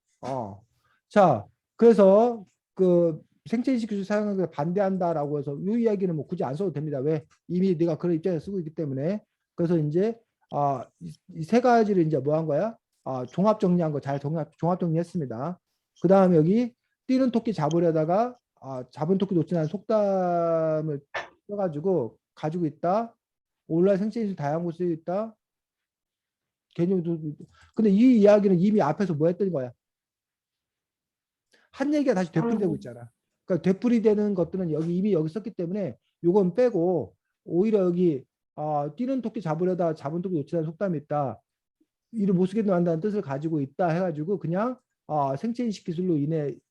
자, 그래서 그 생체 인식 기술 사용하는 걸 반대한다라고 해서 이 이야기는 뭐 굳이 안 써도 됩니다. 왜? 이미 네가 그런 입장에서 쓰고 있기 때문에. 그래서 이제 이 세 가지를 이제 뭐 한 거야? 종합 정리한 거 잘 종합 정리했습니다. 그 다음에 여기 뛰는 토끼 잡으려다가 잡은 토끼 놓지 않은 속담을 써가지고 가지고 있다. 온라인 생체 인식 다양한 곳에 있다. 개념도 근데 이 이야기는 이미 앞에서 뭐 했던 거야? 한 얘기가 다시 되풀이되고 있잖아. 그러니까 되풀이되는 것들은 여기 이미 여기 썼기 때문에 요건 빼고 오히려 여기 뛰는 토끼 잡으려다 잡은 토끼 놓치다는 속담이 있다. 이를 못 쓰게 한다는 뜻을 가지고 있다 해가지고 그냥 생체 인식 기술로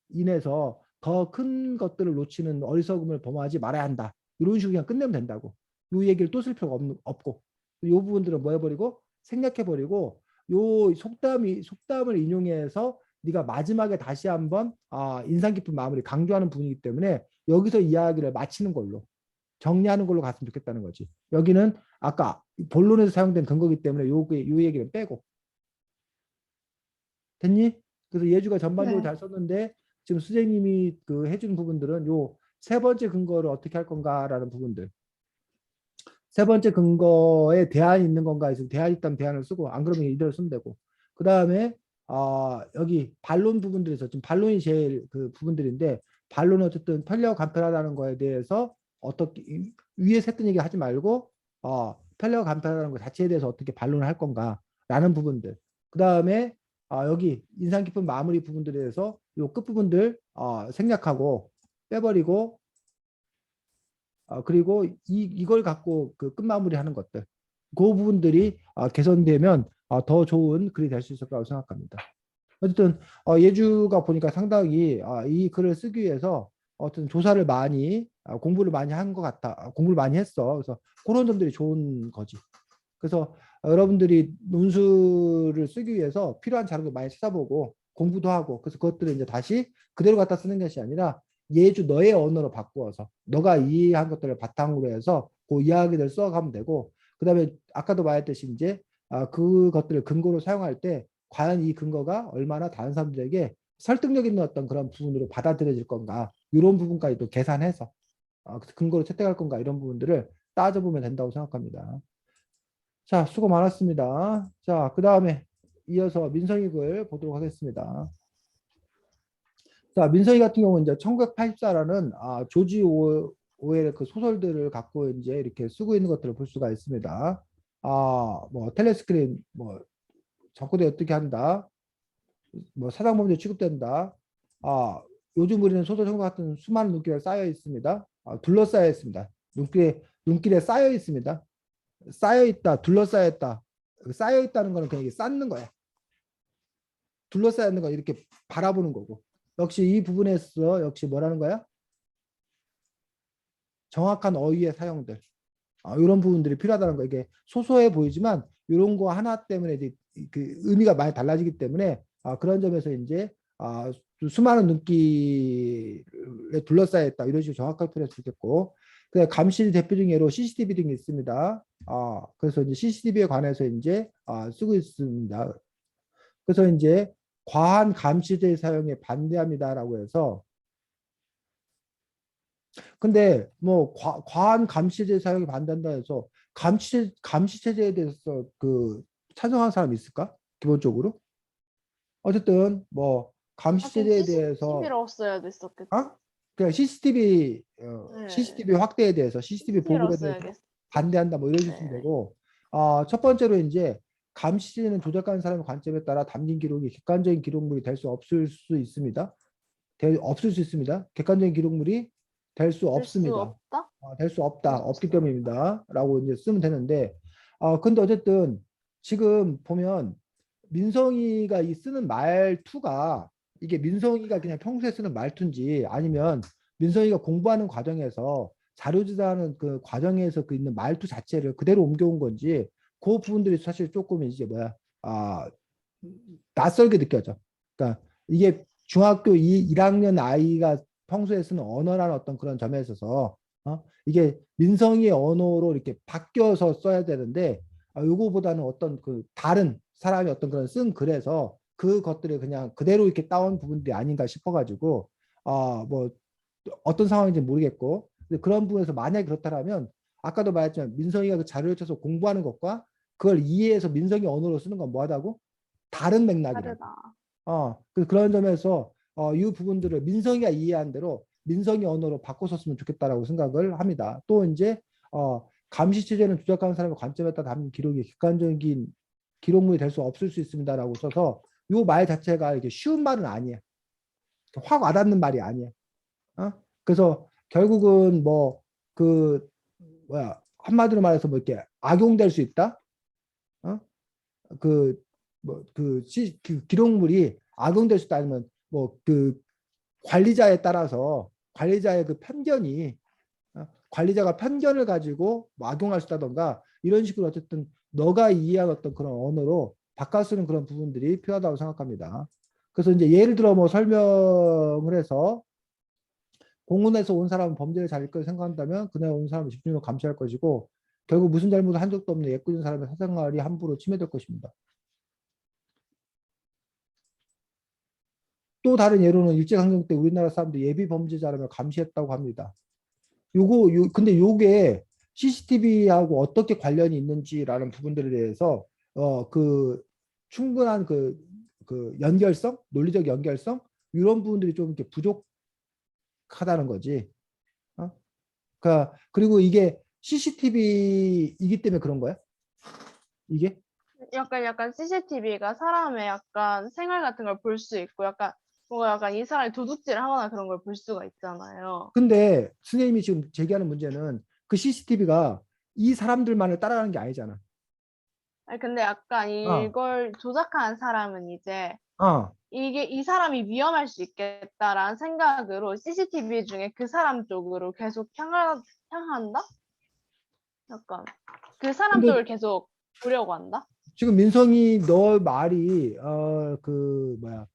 인해서 더 큰 것들을 놓치는 어리석음을 범하지 말아야 한다. 이런 식으로 그냥 끝내면 된다고. 이 얘기를 또 쓸 필요가 없고 이 부분들은 뭐 해버리고 생략해버리고 요 속담을 인용해서 네가 마지막에 다시 한번 인상 깊은 마무리 강조하는 부분이기 때문에 여기서 이야기를 마치는 걸로 정리하는 걸로 갔으면 좋겠다는 거지. 여기는 아까 본론에서 사용된 근거기 때문에 요 얘기는 빼고 됐니? 그래서 예주가 전반적으로 네. 잘 썼는데 지금 선생님이 그 해준 부분들은 요 세 번째 근거를 어떻게 할 건가라는 부분들. 세 번째 근거에 대안이 있는 건가 해서 대안이 있다면 대안을 쓰고 안 그러면 이대로 쓰면 되고 그 다음에 여기 반론 부분들에서 지금 반론이 제일 그 부분들인데 반론은 어쨌든 편리하고 간편하다는 거에 대해서 어떻게 위에서 했던 얘기 하지 말고 편리하고 간편하다는 것 자체에 대해서 어떻게 반론을 할 건가라는 부분들 그 다음에 여기 인상 깊은 마무리 부분들에 대해서 요 끝부분들 생략하고 빼버리고 그리고 이걸 갖고 그 끝마무리하는 것들 그 부분들이 개선되면 더 좋은 글이 될 수 있을 거라고 생각합니다. 어쨌든 예주가 보니까 상당히 이 글을 쓰기 위해서 어떤 조사를 많이 공부를 많이 한 것 같아. 공부를 많이 했어. 그래서 그런 점들이 좋은 거지. 그래서 여러분들이 논술을 쓰기 위해서 필요한 자료도 많이 찾아보고 공부도 하고 그래서 그것들을 이제 다시 그대로 갖다 쓰는 것이 아니라 예주 너의 언어로 바꾸어서 너가 이해한 것들을 바탕으로 해서 그 이야기를 써가면 되고, 그다음에 아까도 말했듯이 이제 그것들을 근거로 사용할 때 과연 이 근거가 얼마나 다른 사람들에게 설득력 있는 어떤 그런 부분으로 받아들여질 건가, 이런 부분까지도 계산해서 근거로 채택할 건가, 이런 부분들을 따져보면 된다고 생각합니다. 자, 수고 많았습니다. 자, 그 다음에 이어서 민성익을 보도록 하겠습니다. 자, 민성이 같은 경우는 이제 1984라는 조지 오웰의 그 소설들을 갖고 이제 이렇게 쓰고 있는 것들을 볼 수가 있습니다. 뭐 텔레스크린, 뭐 적고대 어떻게 한다, 뭐 사상범죄 취급된다. 요즘 우리는 소설 전과 같은 수많은 눈길에 쌓여 있습니다. 둘러싸여 있습니다. 눈길에 쌓여 있습니다. 쌓여 있다, 둘러싸여 있다. 쌓여 있다는 거는 그냥 이게 쌓는 거야. 둘러싸여 있는 거 이렇게 바라보는 거고. 역시 이 부분에서 역시 뭐라는 거야? 정확한 어휘의 사용들. 이런 부분들이 필요하다는 거. 이게 소소해 보이지만 이런 거 하나 때문에 이제 그 의미가 많이 달라지기 때문에 그런 점에서 이제 수많은 눈길에 둘러싸여 있다, 이런 식으로 정확하게 표현할 수 있겠고, 감시 대표적인 예로 CCTV 등이 있습니다. 그래서 이제 CCTV에 관해서 이제 쓰고 있습니다. 그래서 이제 과한 감시제 사용에 반대합니다라고 해서, 근데 뭐 과한 감시제 사용에 반대한다 해서 감시체제에 대해서 그 찬성하는 사람이 있을까? 기본적으로 어쨌든 뭐 하긴 감시체제에 대해서 CCTV로 써야 됐었겠지. 그냥 CCTV 네. 확대에 대해서, CCTV CCTV로 보급에 대해서 써야겠어. 반대한다, 뭐 이런 식으로 네. 되고, 첫 번째로 이제 감시제는 조작하는 사람의 관점에 따라 담긴 기록이 객관적인 기록물이 될 수 없을 수 있습니다. 없을 수 있습니다. 객관적인 기록물이 될 수 될 수 없습니다. 없다? 될 수 없다, 없기 없어. 때문입니다. 라고 이제 쓰면 되는데, 근데 어쨌든 지금 보면 민성이가 이 쓰는 말투가, 이게 민성이가 그냥 평소에 쓰는 말투인지 아니면 민성이가 공부하는 과정에서 자료조사하는 그 과정에서 그 있는 말투 자체를 그대로 옮겨온 건지, 그 부분들이 사실 조금 이제 낯설게 느껴져. 그러니까 이게 중학교 1학년 아이가 평소에 쓰는 언어라는 어떤 그런 점에 있어서 이게 민성이의 언어로 이렇게 바뀌어서 써야 되는데, 요거보다는 어떤 그 다른 사람이 어떤 그런 쓴 글에서 그것들을 그냥 그대로 이렇게 따온 부분들이 아닌가 싶어가지고, 뭐 어떤 상황인지 모르겠고, 근데 그런 부분에서 만약에 그렇다면 아까도 말했지만 민성이가 그 자료를 쳐서 공부하는 것과 그걸 이해해서 민성이 언어로 쓰는 건 뭐하다고? 다른 맥락이라고. 다르다. 그런 점에서 이 부분들을 민성이가 이해한 대로 민성이 언어로 바꿔 썼으면 좋겠다라고 생각을 합니다. 또 이제 감시 체제는 조작하는 사람의 관점에 따라 담긴 기록이 객관적인 기록물이 될 수 없을 수 있습니다라고 써서, 이 말 자체가 이게 쉬운 말은 아니야. 확 와닿는 말이 아니야. 그래서 결국은 뭐 그 한마디로 말해서 뭐 이렇게 악용될 수 있다. 그 기록물이 악용될 수 있다, 아니면 뭐 그 관리자에 따라서 관리자의 그 편견이 관리자가 편견을 가지고 뭐 악용할 수 있다던가, 이런 식으로 어쨌든 너가 이해한 어떤 그런 언어로 바꿔 쓰는 그런 부분들이 필요하다고 생각합니다. 그래서 이제 예를 들어 뭐 설명을 해서, 공군에서 온 사람은 범죄를 저질 걸 생각한다면 그날 온 사람을 집중적으로 감시할 것이고, 결국 무슨 잘못을 한 적도 없는 예꾸진 사람의 사생활이 함부로 침해될 것입니다. 또 다른 예로는 일제강점기 때 우리나라 사람들이 예비 범죄자라며 감시했다고 합니다. 근데 요게 CCTV하고 어떻게 관련이 있는지라는 부분들에 대해서 그 충분한 그 연결성, 논리적 연결성, 이런 부분들이 좀 이렇게 부족하다는 거지. 그리고 이게 CCTV이기 때문에 그런 거야? 이게? 약간 CCTV가 사람의 약간 생활 같은 걸 볼 수 있고, 약간 뭔가 약간 이 사람이 도둑질을 하거나 그런 걸 볼 수가 있잖아요. 근데 선생님이 지금 제기하는 문제는 그 CCTV가 이 사람들만을 따라가는 게 아니잖아. 아니, 근데 약간 어, 이걸 조작한 사람은 이제 어. 이게 이 사람이 위험할 수 있겠다라는 생각으로 CCTV 중에 그 사람 쪽으로 계속 향한다? 약간 그 사람 근데 쪽을 계속 보려고 한다? 지금 민성이 너 말이 그 뭐야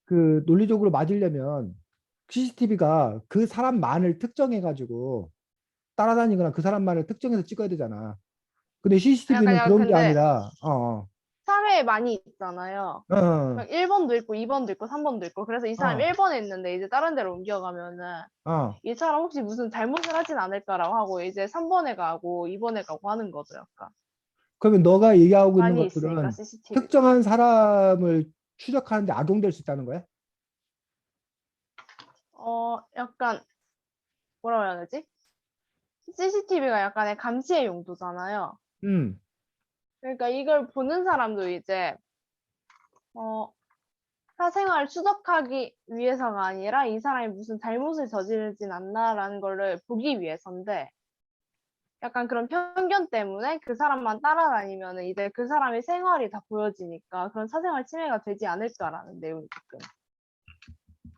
그 논리적으로 맞으려면 CCTV가 그 사람만을 특정해가지고 따라다니거나 그 사람만을 특정해서 찍어야 되잖아. 근데 CCTV는 약간 그런 게 근데 아니라, 사회에 많이 있잖아요. 어, 막 1번도 있고 2번도 있고 3번도 있고 그래서 이 사람 어, 1번에 있는데 이제 다른 데로 옮겨가면은 어. 이 사람 혹시 무슨 잘못을 하진 않을까라고 하고 이제 3번에 가고 2번에 가고 하는 거죠, 약간. 그러면 너가 얘기하고 있는 많이 있으니까 것들은 CCTV가. 특정한 사람을 추적하는데 악용될 수 있다는 거야? 약간 뭐라고 해야 되지? CCTV가 약간의 감시의 용도잖아요. 음, 그러니까 이걸 보는 사람도 이제 어, 사생활을 추적하기 위해서가 아니라 이 사람이 무슨 잘못을 저지르진 않나라는 거를 보기 위해서인데 약간 그런 편견 때문에 그 사람만 따라다니면은 이제 그 사람의 생활이 다 보여지니까 그런 사생활 침해가 되지 않을까라는 내용이 조금.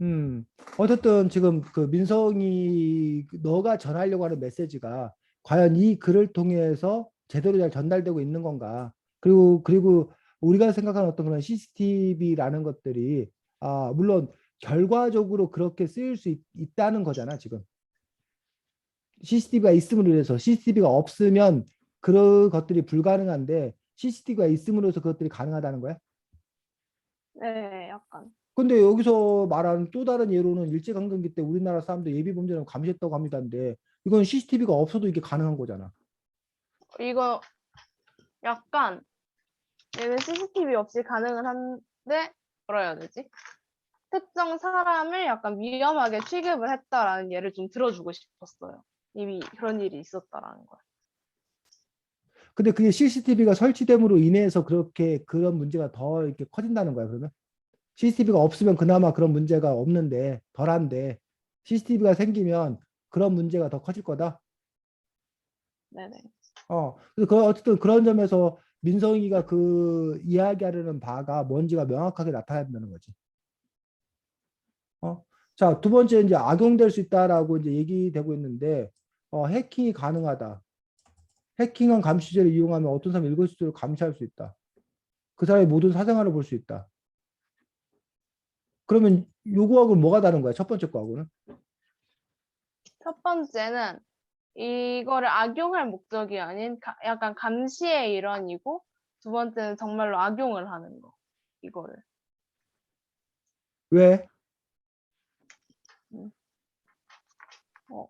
음. 어쨌든 지금 그 민성이 너가 전하려고 하는 메시지가 과연 이 글을 통해서 제대로 잘 전달되고 있는 건가? 그리고 우리가 생각하는 어떤 그런 CCTV라는 것들이 물론 결과적으로 그렇게 쓰일 수 있다는 거잖아, 지금. CCTV가 있음으로 인해서 CCTV가 없으면 그런 것들이 불가능한데 CCTV가 있음으로써 그것들이 가능하다는 거야? 네, 약간. 근데 여기서 말하는 또 다른 예로는 일제강점기 때 우리나라 사람들 예비범죄를 감시했다고 합니다인데 이건 CCTV가 없어도 이게 가능한 거잖아. 이거 약간 얘는 CCTV 없이 가능은 한데 뭐라 해야 되지? 특정 사람을 약간 위험하게 취급을 했다라는 예를 좀 들어주고 싶었어요. 이미 그런 일이 있었다라는 거. 근데 그게 CCTV가 설치됨으로 인해서 그렇게 그런 문제가 더 이렇게 커진다는 거야, 그러면? CCTV가 없으면 그나마 그런 문제가 없는데 덜한데 CCTV가 생기면 그런 문제가 더 커질 거다. 네네. 그래서 어쨌든 그런 점에서 민성이가 그 이야기하려는 바가 뭔지가 명확하게 나타나야 된다는 거지. 어? 자, 두 번째 이제 악용될 수 있다라고 이제 얘기되고 있는데, 해킹이 가능하다. 해킹한 감시제를 이용하면 어떤 사람 일거수일투족을 감시할 수 있다. 그 사람의 모든 사생활을 볼 수 있다. 그러면 요거하고는 뭐가 다른 거야? 첫 번째 거하고는? 첫 번째는 이거를 악용할 목적이 아닌 약간 감시의 일환이고 두 번째는 정말로 악용을 하는 거. 이거를. 왜? 음. 어,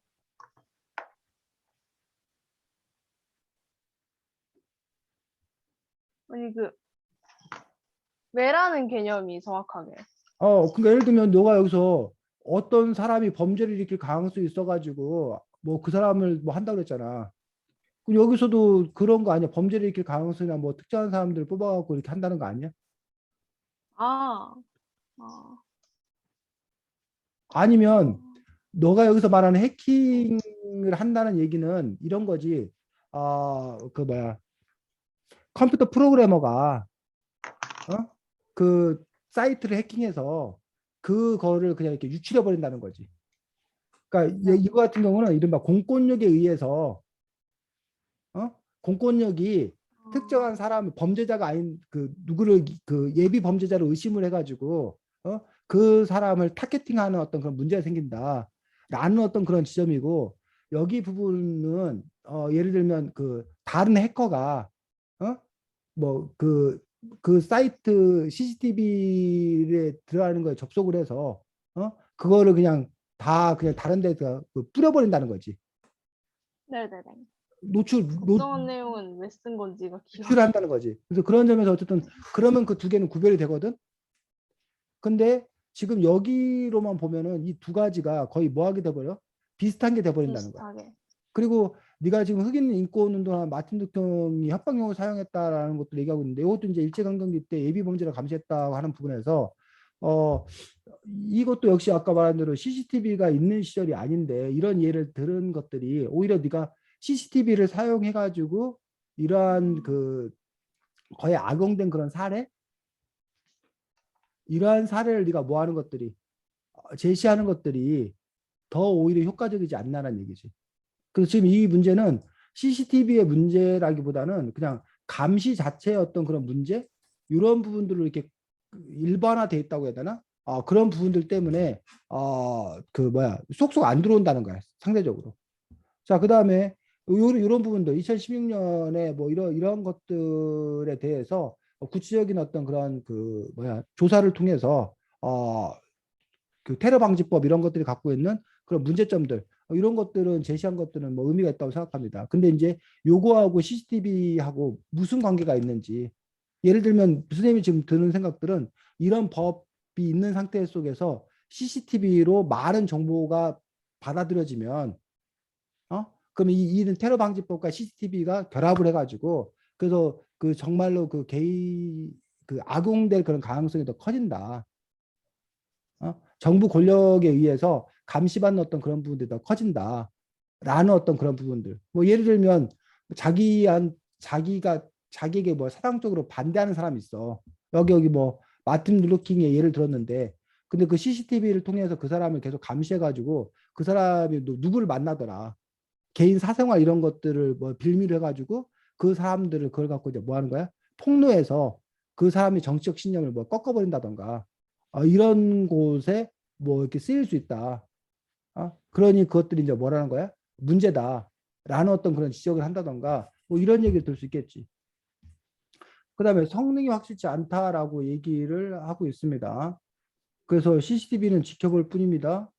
아니 그 왜라는 개념이 정확하게. 그러니까 예를 들면 너가 여기서 어떤 사람이 범죄를 일으킬 가능성이 있어가지고 뭐 그 사람을 뭐 한다고 그랬잖아. 그럼 여기서도 그런 거 아니야? 범죄를 일으킬 가능성이나 뭐 특정한 사람들을 뽑아갖고 이렇게 한다는 거 아니야? 아, 아, 아니면 아. 너가 여기서 말하는 해킹을 한다는 얘기는 이런 거지. 그 뭐야? 컴퓨터 프로그래머가 그 사이트를 해킹해서 그거를 그냥 이렇게 유출해 버린다는 거지. 그러니까 네. 이거 같은 경우는 이른바 공권력에 의해서 공권력이 특정한 사람 범죄자가 아닌 그 누구를 그 예비 범죄자로 의심을 해가지고 그 사람을 타겟팅하는 어떤 그런 문제가 생긴다라는 어떤 그런 지점이고 여기 부분은 예를 들면 그 다른 해커가 뭐그 사이트 CCTV에 들어가는 거에 접속을 해서 그거를 그냥 다 그냥 다른 데다 뿌려버린다는 거지. 네네네. 노출 걱정한 내용은 왜 쓴 건지가 유출을 기억이. 한다는 거지. 그래서 그런 점에서 어쨌든 그러면 그 두 개는 구별이 되거든. 근데 지금 여기로만 보면은 이 두 가지가 거의 뭐하게 돼버려? 비슷한 게 돼버린다는 거야. 비슷하게. 그리고 네가 지금 흑인 인권 운동한 마틴 루터형이 협박용을 사용했다라는 것도 얘기하고 있는데 이것도 이제 일제강점기 때 예비 범죄를 감시했다고 하는 부분에서 어 이것도 역시 아까 말한 대로 CCTV가 있는 시절이 아닌데 이런 예를 들은 것들이 오히려 네가 CCTV를 사용해 가지고 이러한 그 거의 악용된 그런 사례 이러한 사례를 네가 뭐 하는 것들이 제시하는 것들이 더 오히려 효과적이지 않나라는 얘기지. 그래서 지금 이 문제는 CCTV의 문제라기보다는 그냥 감시 자체의 어떤 그런 문제 이런 부분들을 이렇게 일반화돼 있다고 해야 되나? 그런 부분들 때문에 쏙쏙 안 들어온다는 거야, 상대적으로. 자, 그다음에 이런 부분도 2016년에 뭐 이런 것들에 대해서 구체적인 어떤 그런 조사를 통해서 그 테러 방지법 이런 것들이 갖고 있는 그런 문제점들, 이런 것들은 제시한 것들은 뭐 의미가 있다고 생각합니다. 근데 이제 요거하고 CCTV하고 무슨 관계가 있는지, 예를 들면 선생님이 지금 드는 생각들은 이런 법이 있는 상태 속에서 CCTV로 많은 정보가 받아들여지면 그럼 이는 테러 방지법과 CCTV가 결합을 해가지고, 그래서 그 정말로 그 악용될 그런 가능성이 더 커진다. 정부 권력에 의해서 감시받는 어떤 그런 부분들이 더 커진다. 라는 어떤 그런 부분들. 뭐 예를 들면 자기에게 뭐 사당적으로 반대하는 사람이 있어. 여기 뭐 마틴 루터킹의 예를 들었는데, 근데 그 CCTV를 통해서 그 사람을 계속 감시해가지고 그 사람이 누구를 만나더라. 개인 사생활 이런 것들을 뭐 빌미로 해가지고 그 사람들을 그걸 갖고 이제 뭐 하는 거야? 폭로해서 그 사람이 정치적 신념을 뭐 꺾어버린다던가, 이런 곳에 뭐 이렇게 쓰일 수 있다. 그러니 그것들이 이제 뭐라는 거야? 문제다. 라는 어떤 그런 지적을 한다던가, 뭐 이런 얘기를 들 수 있겠지. 그 다음에 성능이 확실치 않다라고 얘기를 하고 있습니다. 그래서 CCTV는 지켜볼 뿐입니다.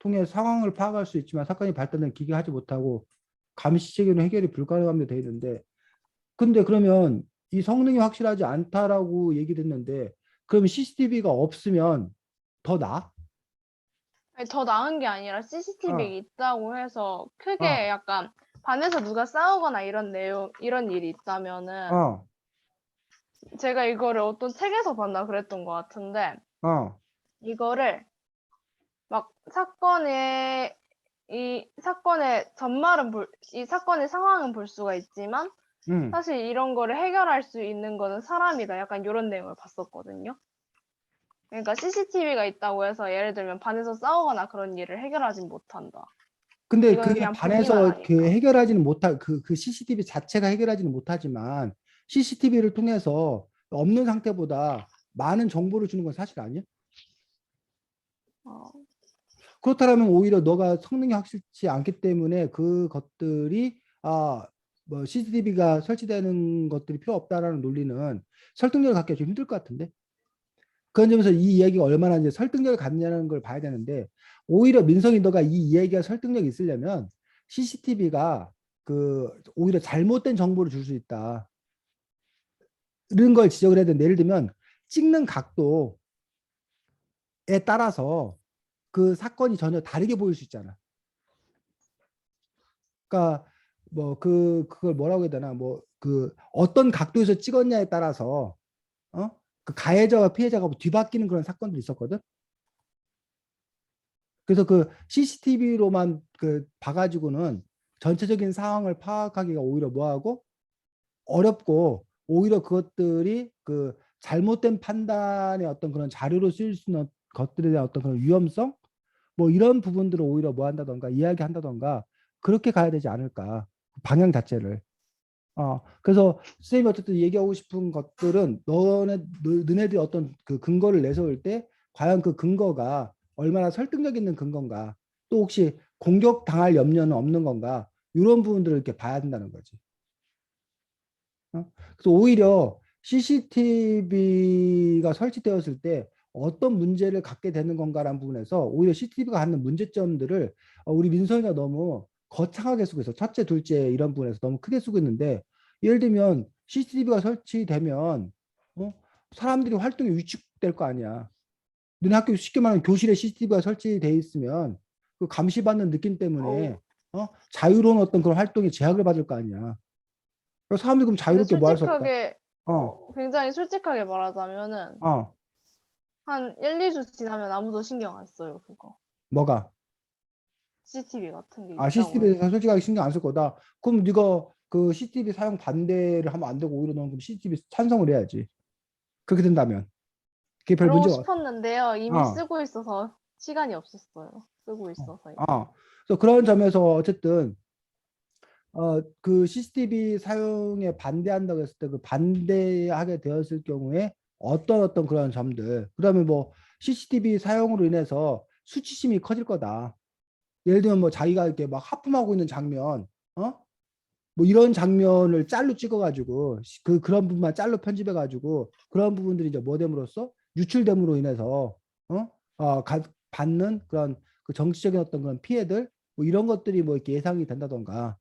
통해 상황을 파악할 수 있지만 사건이 발달된 기계가 하지 못하고 감시 체계는 해결이 불가능하며 되어 있는데, 근데 그러면 이 성능이 확실하지 않다라고 얘기를 했는데, 그럼 CCTV가 없으면 더 나아? 아니, 더 나은 게 아니라 CCTV가 어, 있다고 해서 크게 어, 약간 반에서 누가 싸우거나 이런 일이 있다면은 어, 제가 이거를 어떤 책에서 봤나 그랬던 것 같은데 어, 이거를 막 이 사건의 이 사건의 상황은 볼 수가 있지만 음. 사실 이런 거를 해결할 수 있는 거는 사람이다. 약간 이런 내용을 봤었거든요. 그러니까 CCTV가 있다고 해서 예를 들면 반에서 싸우거나 그런 일을 해결하진 못한다. 근데 이거는 그게 그냥 보기만 반에서 그 하니까. 해결하지는 못할 그 CCTV 자체가 해결하지는 못하지만 CCTV를 통해서 없는 상태보다 많은 정보를 주는 건 사실 아니야? 어, 그렇다면 오히려 너가 성능이 확실치 않기 때문에 그것들이 뭐 CCTV가 설치되는 것들이 필요 없다라는 논리는 설득력을 갖기가 좀 힘들 것 같은데, 그런 점에서 이 이야기가 얼마나 이제 설득력을 갖느냐는 걸 봐야 되는데, 오히려 민성이 너가 이 이야기가 설득력이 있으려면 CCTV가 오히려 잘못된 정보를 줄 수 있다 이런 걸 지적을 해야 되는데, 예를 들면 찍는 각도에 따라서 그 사건이 전혀 다르게 보일 수 있잖아. 그러니까 뭐 그걸 뭐라고 해야 되나, 뭐 어떤 각도에서 찍었냐에 따라서 그 가해자와 피해자가 뭐 뒤바뀌는 그런 사건도 있었거든. 그래서 그 CCTV로만 봐가지고는 전체적인 상황을 파악하기가 오히려 뭐하고 어렵고, 오히려 그것들이 잘못된 판단의 어떤 그런 자료로 쓰일 수 있는 것들에 대한 어떤 그런 위험성, 뭐 이런 부분들을 오히려 뭐 한다던가 이야기한다던가, 그렇게 가야 되지 않을까, 방향 자체를. 그래서 선생님이 어쨌든 얘기하고 싶은 것들은 너네들이 어떤 그 근거를 내세울 때 과연 그 근거가 얼마나 설득력 있는 근거인가, 또 혹시 공격당할 염려는 없는 건가, 이런 부분들을 이렇게 봐야 된다는 거지. 그래서 오히려 CCTV가 설치되었을 때 어떤 문제를 갖게 되는 건가라는 부분에서 오히려 CCTV가 갖는 문제점들을 우리 민선이가 너무 거창하게 쓰고 있어. 첫째, 둘째 이런 부분에서 너무 크게 쓰고 있는데, 예를 들면 CCTV가 설치되면 사람들이 활동이 위축될 거 아니야. 너네 학교 쉽게 말하면 교실에 CCTV가 설치돼 있으면 그 감시받는 느낌 때문에 어우. 자유로운 어떤 그런 활동에 제약을 받을 거 아니야. 그래서 사람들이 그럼 근데 자유롭게 뭐 할 수 없다. 솔직하게 어, 굉장히 솔직하게 말하자면은 어, 한 1-2주 지나면 아무도 신경 안 써요, 그거. 뭐가? CCTV 같은 게 있다고 CCTV에 해서. 솔직하게 신경 안 쓸 거다. 그럼 네가 그 CCTV 사용 반대를 하면 안 되고, 오히려 너는 그럼 CCTV 찬성을 해야지. 그렇게 된다면. 그게 별 그러고 문제가, 싶었는데요. 이미 어, 쓰고 있어서 시간이 없었어요. 쓰고 있어서 이미. 그래서 그런 점에서 어쨌든 그 CCTV 사용에 반대한다고 했을 때 그 반대하게 되었을 경우에 어떤 그런 점들, 그다음에 뭐 CCTV 사용으로 인해서 수치심이 커질 거다. 예를 들면 뭐 자기가 이렇게 막 하품하고 있는 장면, 뭐 이런 장면을 짤로 찍어가지고 그런 부분만 짤로 편집해가지고 그런 부분들이 이제 뭐 됨으로써 유출됨으로 인해서 받는 그런 그 정치적인 어떤 그런 피해들 뭐 이런 것들이 뭐 이렇게 예상이 된다던가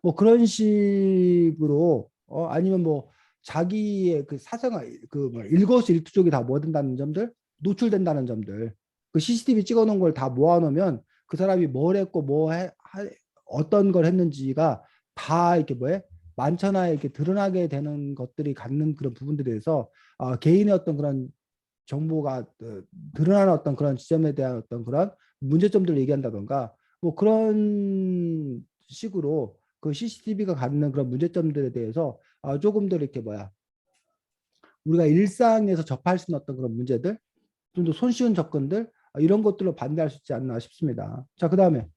뭐 그런 식으로 아니면 뭐 자기의 그 사생활 그뭐 일거수일투족이 다 뭐 된다는 점들 노출된다는 점들 그 CCTV 찍어놓은 걸 다 모아놓으면 그 사람이 뭘 했고 어떤 걸 했는지가 다 이렇게 뭐해 만천하에 이렇게 드러나게 되는 것들이 갖는 그런 부분들에 대해서 개인의 어떤 그런 정보가 드러나는 어떤 그런 지점에 대한 어떤 그런 문제점들을 얘기한다던가 뭐 그런 식으로 그 CCTV가 갖는 그런 문제점들에 대해서 조금 더 이렇게 우리가 일상에서 접할 수 있는 어떤 그런 문제들 좀 더 손쉬운 접근들 이런 것들로 반대할 수 있지 않나 싶습니다. 자, 그 다음에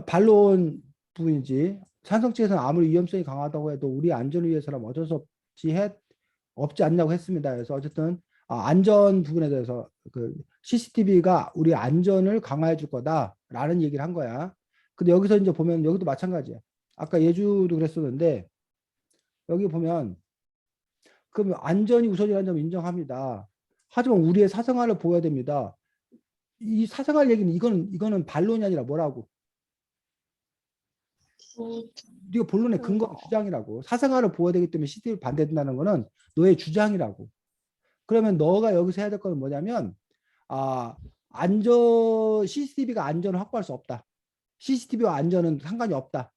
반론 부분이지 찬성 측에서는 아무리 위험성이 강하다고 해도 우리 안전을 위해서라면 어쩔 수 없지 않냐고 했습니다. 그래서 어쨌든 안전 부분에 대해서 그 CCTV가 우리 안전을 강화해 줄 거다라는 얘기를 한 거야. 근데 여기서 이제 보면 여기도 마찬가지야. 아까 예주도 그랬었는데 여기 보면 그럼 안전이 우선이라는 점 인정합니다. 하지만 우리의 사생활을 보호해야 됩니다. 이 사생활 얘기는 이거는 반론이 아니라 뭐라고? 네가 본론의 근거 주장이라고. 사생활을 보호해야 되기 때문에 CCTV 반대된다는 거는 너의 주장이라고. 그러면 너가 여기서 해야 될 거는 뭐냐면 CCTV가 안전을 확보할 수 없다. CCTV와 안전은 상관이 없다.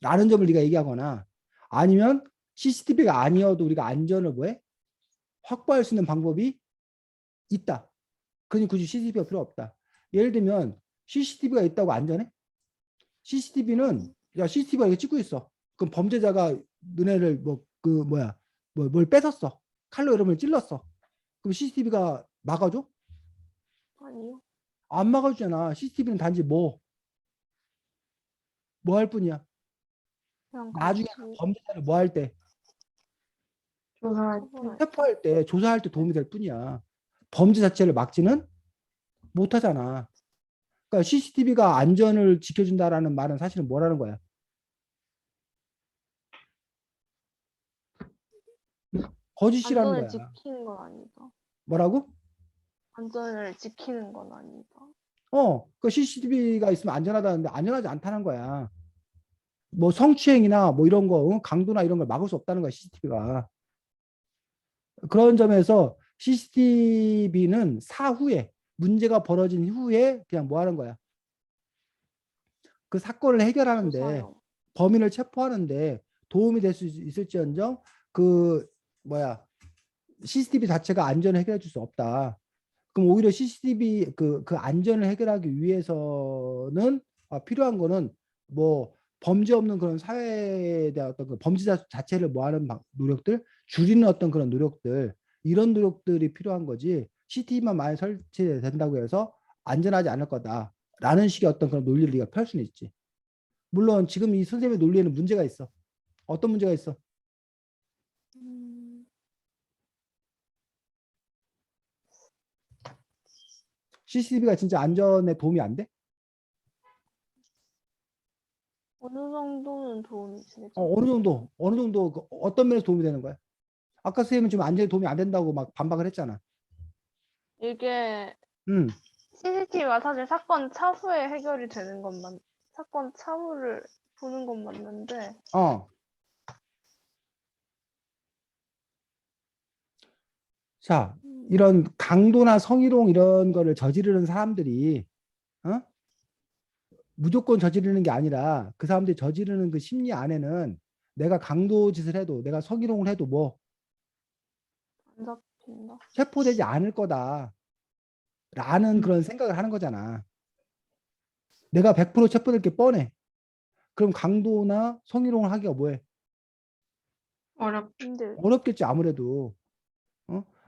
라는 점을 네가 얘기하거나 아니면 CCTV가 아니어도 우리가 안전을 확보할 수 있는 방법이 있다. 그러니 굳이 CCTV가 필요 없다. 예를 들면 CCTV가 있다고 안전해? CCTV는 CCTV가 이렇게 찍고 있어. 그럼 범죄자가 너네를 뭘 뺏었어. 칼로 여러분을 찔렀어. 그럼 CCTV가 막아줘? 아니요. 안 막아주잖아. CCTV는 단지 뭐 할 뿐이야. 그냥 나중에 같이 범죄자를 뭐 할 때, 조사할 처분할 체포할 때, 조사할 때 도움이 될 뿐이야. 범죄 자체를 막지는 못하잖아. 그러니까 CCTV가 안전을 지켜준다라는 말은 사실은 뭐라는 거야? 거짓이라는 안전을 거야. 지키는 건 아니다. 뭐라고? 안전을 지키는 건 아니다. 그 CCTV가 있으면 안전하다는데 안전하지 않다는 거야. 뭐 성추행이나 뭐 이런 거, 강도나 이런 걸 막을 수 없다는 거야, CCTV가. 그런 점에서 CCTV는 사후에 문제가 벌어진 후에 그냥 뭐 하는 거야? 그 사건을 해결하는데 조사용. 범인을 체포하는데 도움이 될 수 있을지언정 그 CCTV 자체가 안전을 해결해 줄 수 없다. 그럼 오히려 CCTV 그 안전을 해결하기 위해서는 필요한 거는 뭐 범죄 없는 그런 사회에 대한 어떤 그 범죄자 자체를 뭐 하는 노력들, 줄이는 어떤 그런 노력들, 이런 노력들이 필요한 거지. CCTV만 많이 설치된다고 해서 안전하지 않을 거다라는 식의 어떤 그런 논리를 네가 펼 수는 있지. 물론 지금 이 선생님의 논리에는 문제가 있어. 어떤 문제가 있어? CCTV가 진짜 안전에 도움이 안 돼? 어느 정도는 도움이 되죠. 어느 정도 어떤 면에서 도움이 되는 거야? 아까 선생님은 지금 안전에 도움이 안 된다고 막 반박을 했잖아. 이게 음, CCTV가 사실 사건 차후에 해결이 되는 것만, 사건 차후를 보는 건 맞는데, 어. 자, 이런 강도나 성희롱 이런 거를 저지르는 사람들이 어? 무조건 저지르는 게 아니라 그 사람들이 저지르는 그 심리 안에는 내가 강도 짓을 해도 내가 성희롱을 해도 뭐 안 잡힌다. 체포되지 않을 거다라는 그런 생각을 하는 거잖아. 내가 100% 체포될 게 뻔해. 그럼 강도나 성희롱을 하기가 뭐해? 힘들. 어렵겠지 아무래도.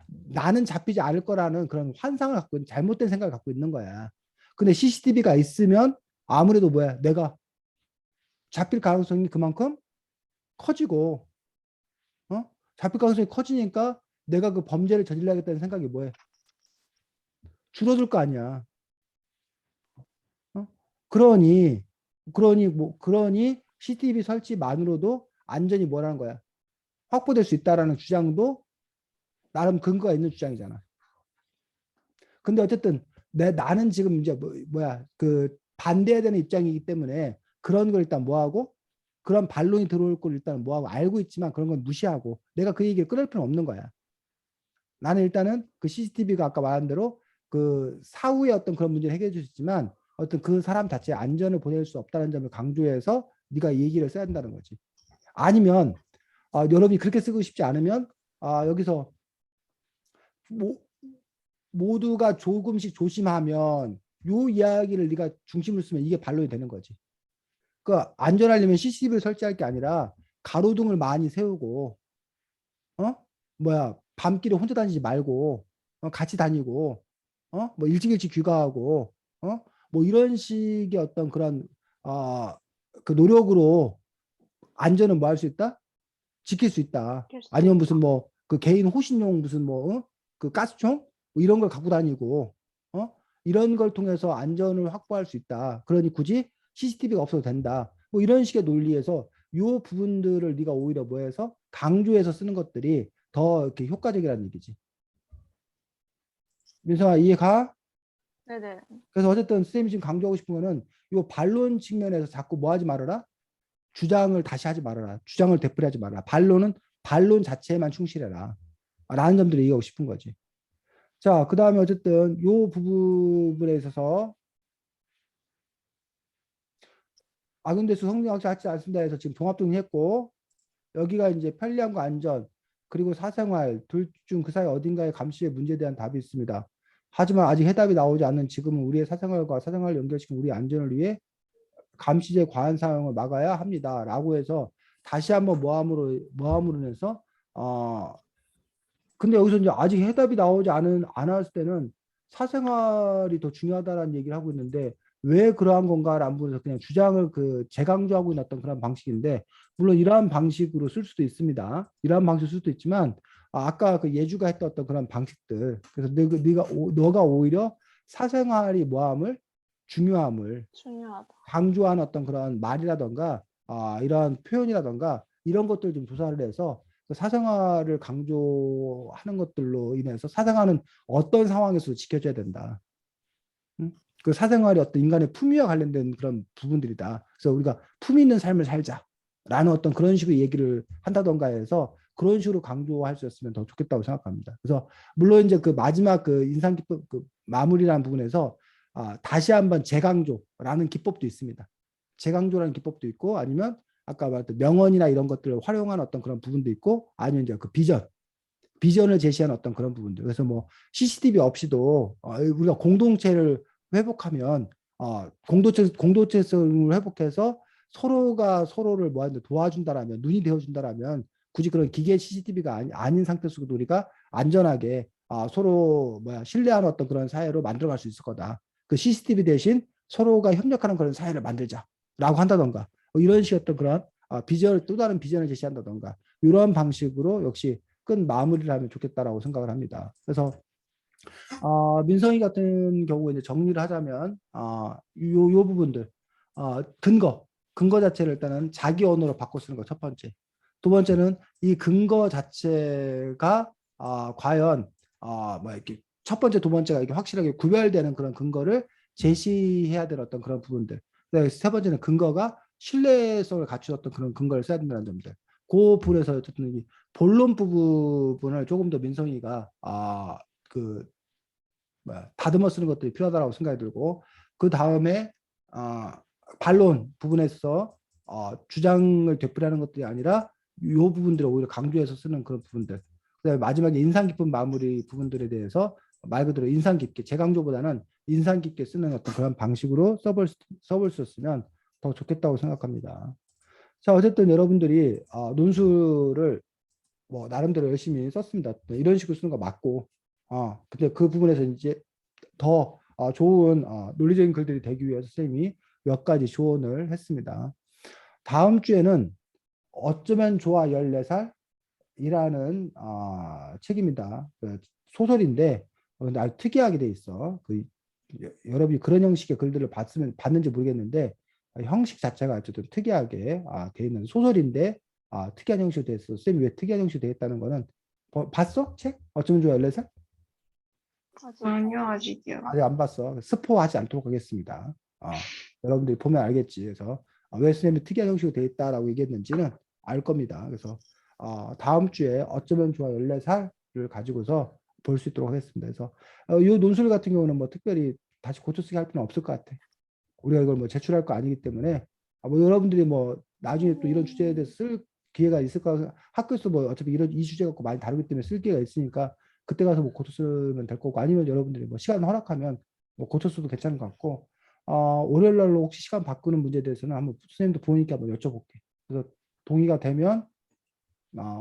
나는 잡히지 않을 거라는 그런 환상을 갖고 잘못된 생각을 갖고 있는 거야. 근데 CCTV가 있으면 아무래도 내가 잡힐 가능성이 그만큼 커지고 잡힐 가능성이 커지니까 내가 그 범죄를 저질러야겠다는 생각이 줄어들 거 아니야. 어? 그러니 CCTV 설치만으로도 안전이 뭐라는 거야? 확보될 수 있다라는 주장도 나름 근거가 있는 주장이잖아. 근데 어쨌든 나는 지금 이제 뭐야 그 반대해야 되는 입장이기 때문에 그런 걸 일단 뭐하고 그런 반론이 들어올 걸 일단 뭐하고 알고 있지만 그런 건 무시하고 내가 그 얘기를 끊을 필요는 없는 거야. 나는 일단은 그 CCTV가 아까 말한 대로 그 사후에 어떤 그런 문제를 해결해 줄 수 있지만 어떤 그 사람 자체의 안전을 보낼 수 없다는 점을 강조해서 네가 얘기를 써야 된다는 거지. 아니면 여러분이 그렇게 쓰고 싶지 않으면 여기서 뭐, 모두가 조금씩 조심하면 요 이야기를 네가 중심으로 쓰면 이게 반론이 되는 거지. 그 안전하려면 CCTV를 설치할 게 아니라 가로등을 많이 세우고 뭐야 밤길에 혼자 다니지 말고 같이 다니고 뭐 일찍 귀가하고 뭐 이런 식의 어떤 그런 그 노력으로 안전은 뭐 할 수 있다? 지킬 수 있다. 지킬 수 아니면 있다. 무슨 뭐 그 개인 호신용 무슨 뭐 그 가스총 뭐 이런 걸 갖고 다니고 이런 걸 통해서 안전을 확보할 수 있다. 그러니 굳이 CCTV가 없어도 된다. 뭐 이런 식의 논리에서 요 부분들을 네가 오히려 뭐해서 강조해서 쓰는 것들이 더 이렇게 효과적이라는 얘기지. 민서아 이해가? 네네. 그래서 어쨌든 선생님이 지금 강조하고 싶은 거는 요 반론 측면에서 자꾸 뭐 하지 말아라. 주장을 다시 하지 말아라. 주장을 되풀이하지 말아라. 반론은 반론 자체에만 충실해라. 라는 점들을 얘기하고 싶은 거지. 자, 그 다음에 어쨌든 요 부분에 있어서 악용대수 성능학자 하지 않습니다 해서 지금 종합정리했고 여기가 이제 편리함과 안전 그리고 사생활 둘 중 그 사이 어딘가에 감시의 문제에 대한 답이 있습니다. 하지만 아직 해답이 나오지 않는 지금은 우리의 사생활과 사생활을 연결시킨 우리의 안전을 위해 감시제 과한 사용을 막아야 합니다. 라고 해서 다시 한번 모함으로 인해서 근데 여기서 이제 아직 해답이 나오지 않았을 때는 사생활이 더 중요하다라는 얘기를 하고 있는데 왜 그러한 건가라는 부분에서 그냥 주장을 그 재강조하고 있는 어떤 그런 방식인데 물론 이러한 방식으로 쓸 수도 있습니다. 이러한 방식으로 쓸 수도 있지만 아까 그 예주가 했던 어떤 그런 방식들 그래서 너가 오히려 사생활이 뭐함을 중요함을 중요하다. 강조하는 어떤 그런 말이라던가 이러한 표현이라던가 이런 것들 좀 조사를 해서 그 사생활을 강조하는 것들로 인해서 사생활은 어떤 상황에서도 지켜져야 된다. 응? 그 사생활이 어떤 인간의 품위와 관련된 그런 부분들이다. 그래서 우리가 품위 있는 삶을 살자라는 어떤 그런 식으로 얘기를 한다던가 해서 그런 식으로 강조할 수 있으면 더 좋겠다고 생각합니다. 그래서 물론 이제 그 마지막 그 인상 기법 그 마무리라는 부분에서 다시 한번 재강조라는 기법도 있습니다. 재강조라는 기법도 있고 아니면 아까 말했던 명언이나 이런 것들을 활용한 어떤 그런 부분도 있고 아니면 이제 그 비전을 제시한 어떤 그런 부분들. 그래서 뭐 CCTV 없이도 우리가 공동체를 회복하면 공동체성을 회복해서 서로가 서로를 뭐하는데 도와준다라면 눈이 되어준다라면 굳이 그런 기계 CCTV가 아닌 상태에서도 우리가 안전하게 서로 신뢰하는 어떤 그런 사회로 만들어갈 수 있을 거다. 그 CCTV 대신 서로가 협력하는 그런 사회를 만들자라고 한다던가 이런 식의 어떤 그런 또 다른 비전을 제시한다던가 이런 방식으로 역시 끝 마무리를 하면 좋겠다라고 생각을 합니다. 그래서 민성이 같은 경우에 이제 정리를 하자면 요 부분들 근거 자체를 일단은 자기 언어로 바꿔 쓰는 거 첫 번째. 두 번째는 이 근거 자체가 과연 뭐 이렇게 첫 번째 두 번째가 이렇게 확실하게 구별되는 그런 근거를 제시해야 될 어떤 그런 부분들. 세 번째는 근거가 신뢰성을 갖추었던 그런 근거를 써야 된다는 점들. 그 부분에서 어쨌든 이 본론 부분을 조금 더 민성이가 그 다듬어 쓰는 것들이 필요하다고 생각이 들고 그 다음에 반론 부분에서 주장을 되풀이하는 것들이 아니라 이 부분들을 오히려 강조해서 쓰는 그런 부분들. 그다음에 마지막에 인상 깊은 마무리 부분들에 대해서 말 그대로 인상 깊게 재강조보다는 인상 깊게 쓰는 어떤 그런 방식으로 써볼 수 있으면 더 좋겠다고 생각합니다. 자 어쨌든 여러분들이 논술을 뭐 나름대로 열심히 썼습니다. 이런 식으로 쓰는 거 맞고 근데 그 부분에서 이제 더 좋은 논리적인 글들이 되기 위해서 선생님이 몇 가지 조언을 했습니다. 다음 주에는 어쩌면 좋아 14살이라는 책입니다. 그 소설인데 근데 아주 특이하게 돼 있어. 여러분이 그런 형식의 글들을 봤는지 모르겠는데 형식 자체가 어쨌든 특이하게 돼 있는 소설인데 특이한 형식으로 돼 있어. 쌤이 왜 특이한 형식으로 돼 있다는 거는 봤어? 책? 어쩌면 좋아 14살? 아직 아니요, 아직이요. 아직 안 봤어. 스포하지 않도록 하겠습니다. 여러분들이 보면 알겠지. 그래서 왜 선생님이 특이한 형식으로 돼 있다라고 얘기했는지는 알 겁니다. 그래서 다음 주에 어쩌면 좋아 14살을 가지고서 볼 수 있도록 하겠습니다. 그래서 이 논술 같은 경우는 뭐 특별히 다시 고쳐쓰기 할 필요는 없을 것 같아. 우리가 이걸 뭐 제출할 거 아니기 때문에 뭐 여러분들이 뭐 나중에 또 이런 주제에 대해서 쓸 기회가 있을까 학교에서 뭐 어차피 이 주제 갖고 많이 다루기 때문에 쓸 기회가 있으니까 그때 가서 뭐 고쳐 쓰면 될 거고 아니면 여러분들이 뭐 시간 허락하면 뭐 고쳐 써도 괜찮은 것 같고 월요일 날로 혹시 시간 바꾸는 문제에 대해서는 한번 선생님도 보니까 한번 여쭤볼게. 그래서 동의가 되면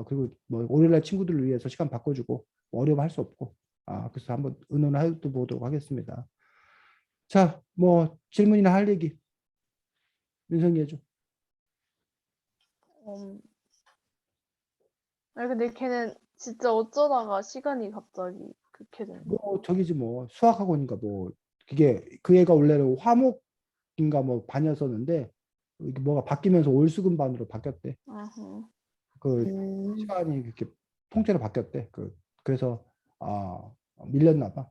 그리고 뭐 월요일 날 친구들을 위해서 시간 바꿔주고 뭐 어려움 할 수 없고 그래서 한번 의논해 보도록 하겠습니다. 자, 뭐 질문이나 할 얘기 민성이 해줘. 아니 근데 걔는 진짜 어쩌다가 시간이 갑자기 그렇게 된 거야. 뭐 저기지 뭐 수학학원인가 뭐 그게 그 애가 원래는 화목인가 뭐 반이었었는데 이게 뭐가 바뀌면서 월수금 반으로 바뀌었대. 아하. 그 시간이 그렇게 통째로 바뀌었대. 그래서 밀렸나 봐.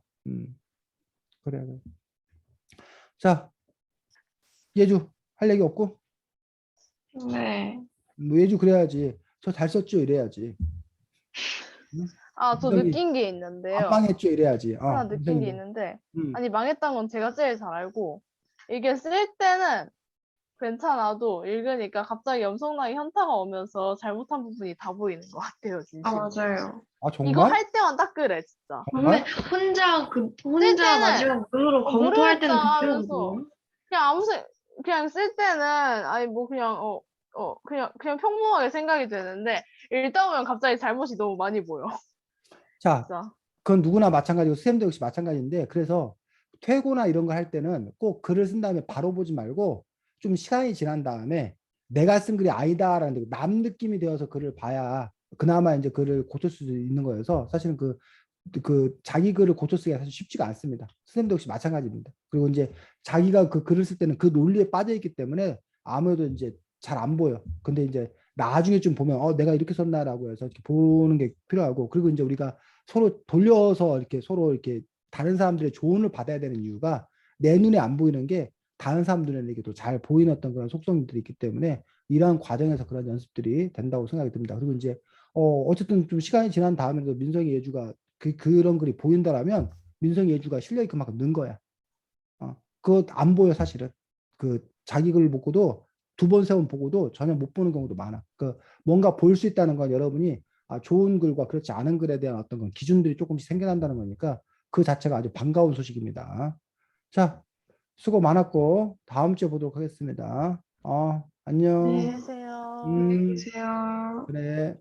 그래. 자, 예주 할 얘기 없고 네. 뭐 예주 그래야지. 저 잘 썼죠 이래야지. 응? 저 민성이 느낀 게 안 있는데요. 망했죠 이래야지. 하나 느낀 민성이 게 뭐. 있는데, 음. 아니 망했다는 건 제가 제일 잘 알고, 이게 쓸 때는 괜찮아도 읽으니까 갑자기 엄청나게 현타가 오면서 잘못한 부분이 다 보이는 것 같아요, 진심. 맞아요. 이거 정말? 할 때만 딱 그래, 진짜. 근데 정말? 쓸 혼자 때는 마지막 문으로 검토할 모르겠다 때는 하면서 괜찮거든요. 그냥 그냥 쓸 때는 아니 뭐 그냥 그냥 평범하게 생각이 되는데 읽다 보면 갑자기 잘못이 너무 많이 보여. 자, 진짜. 그건 누구나 마찬가지고 선생님도 역시 마찬가지인데 그래서 퇴고나 이런 거 할 때는 꼭 글을 쓴 다음에 바로 보지 말고 좀 시간이 지난 다음에 내가 쓴 글이 아니다라는 남 느낌이 되어서 글을 봐야 그나마 이제 글을 고칠 수 있는 거여서 사실은 그 자기 글을 고쳐쓰기가 사실 쉽지가 않습니다. 선생님도 역시 마찬가지입니다. 그리고 이제 자기가 그 글을 쓸 때는 그 논리에 빠져 있기 때문에 아무래도 이제 잘 안 보여. 근데 이제 나중에 좀 보면 내가 이렇게 썼나라고 해서 이렇게 보는 게 필요하고 그리고 이제 우리가 서로 돌려서 이렇게 서로 이렇게 다른 사람들의 조언을 받아야 되는 이유가 내 눈에 안 보이는 게 다른 사람들에게도 잘 보이는 어떤 그런 속성들이 있기 때문에 이러한 과정에서 그런 연습들이 된다고 생각이 듭니다. 그리고 이제 어쨌든 좀 시간이 지난 다음에도 민성이 예주가 그런 글이 보인다라면 민성이 예주가 실력이 그만큼 는 거야. 그거 안 보여 사실은. 그 자기 글 보고도 두 번 세 번 보고도 전혀 못 보는 경우도 많아. 뭔가 볼 수 있다는 건 여러분이 좋은 글과 그렇지 않은 글에 대한 어떤 건 기준들이 조금씩 생겨난다는 거니까 그 자체가 아주 반가운 소식입니다. 자, 수고 많았고 다음 주에 보도록 하겠습니다. 안녕. 네. 안녕히 계세요. 안녕히 음, 계세요. 그래.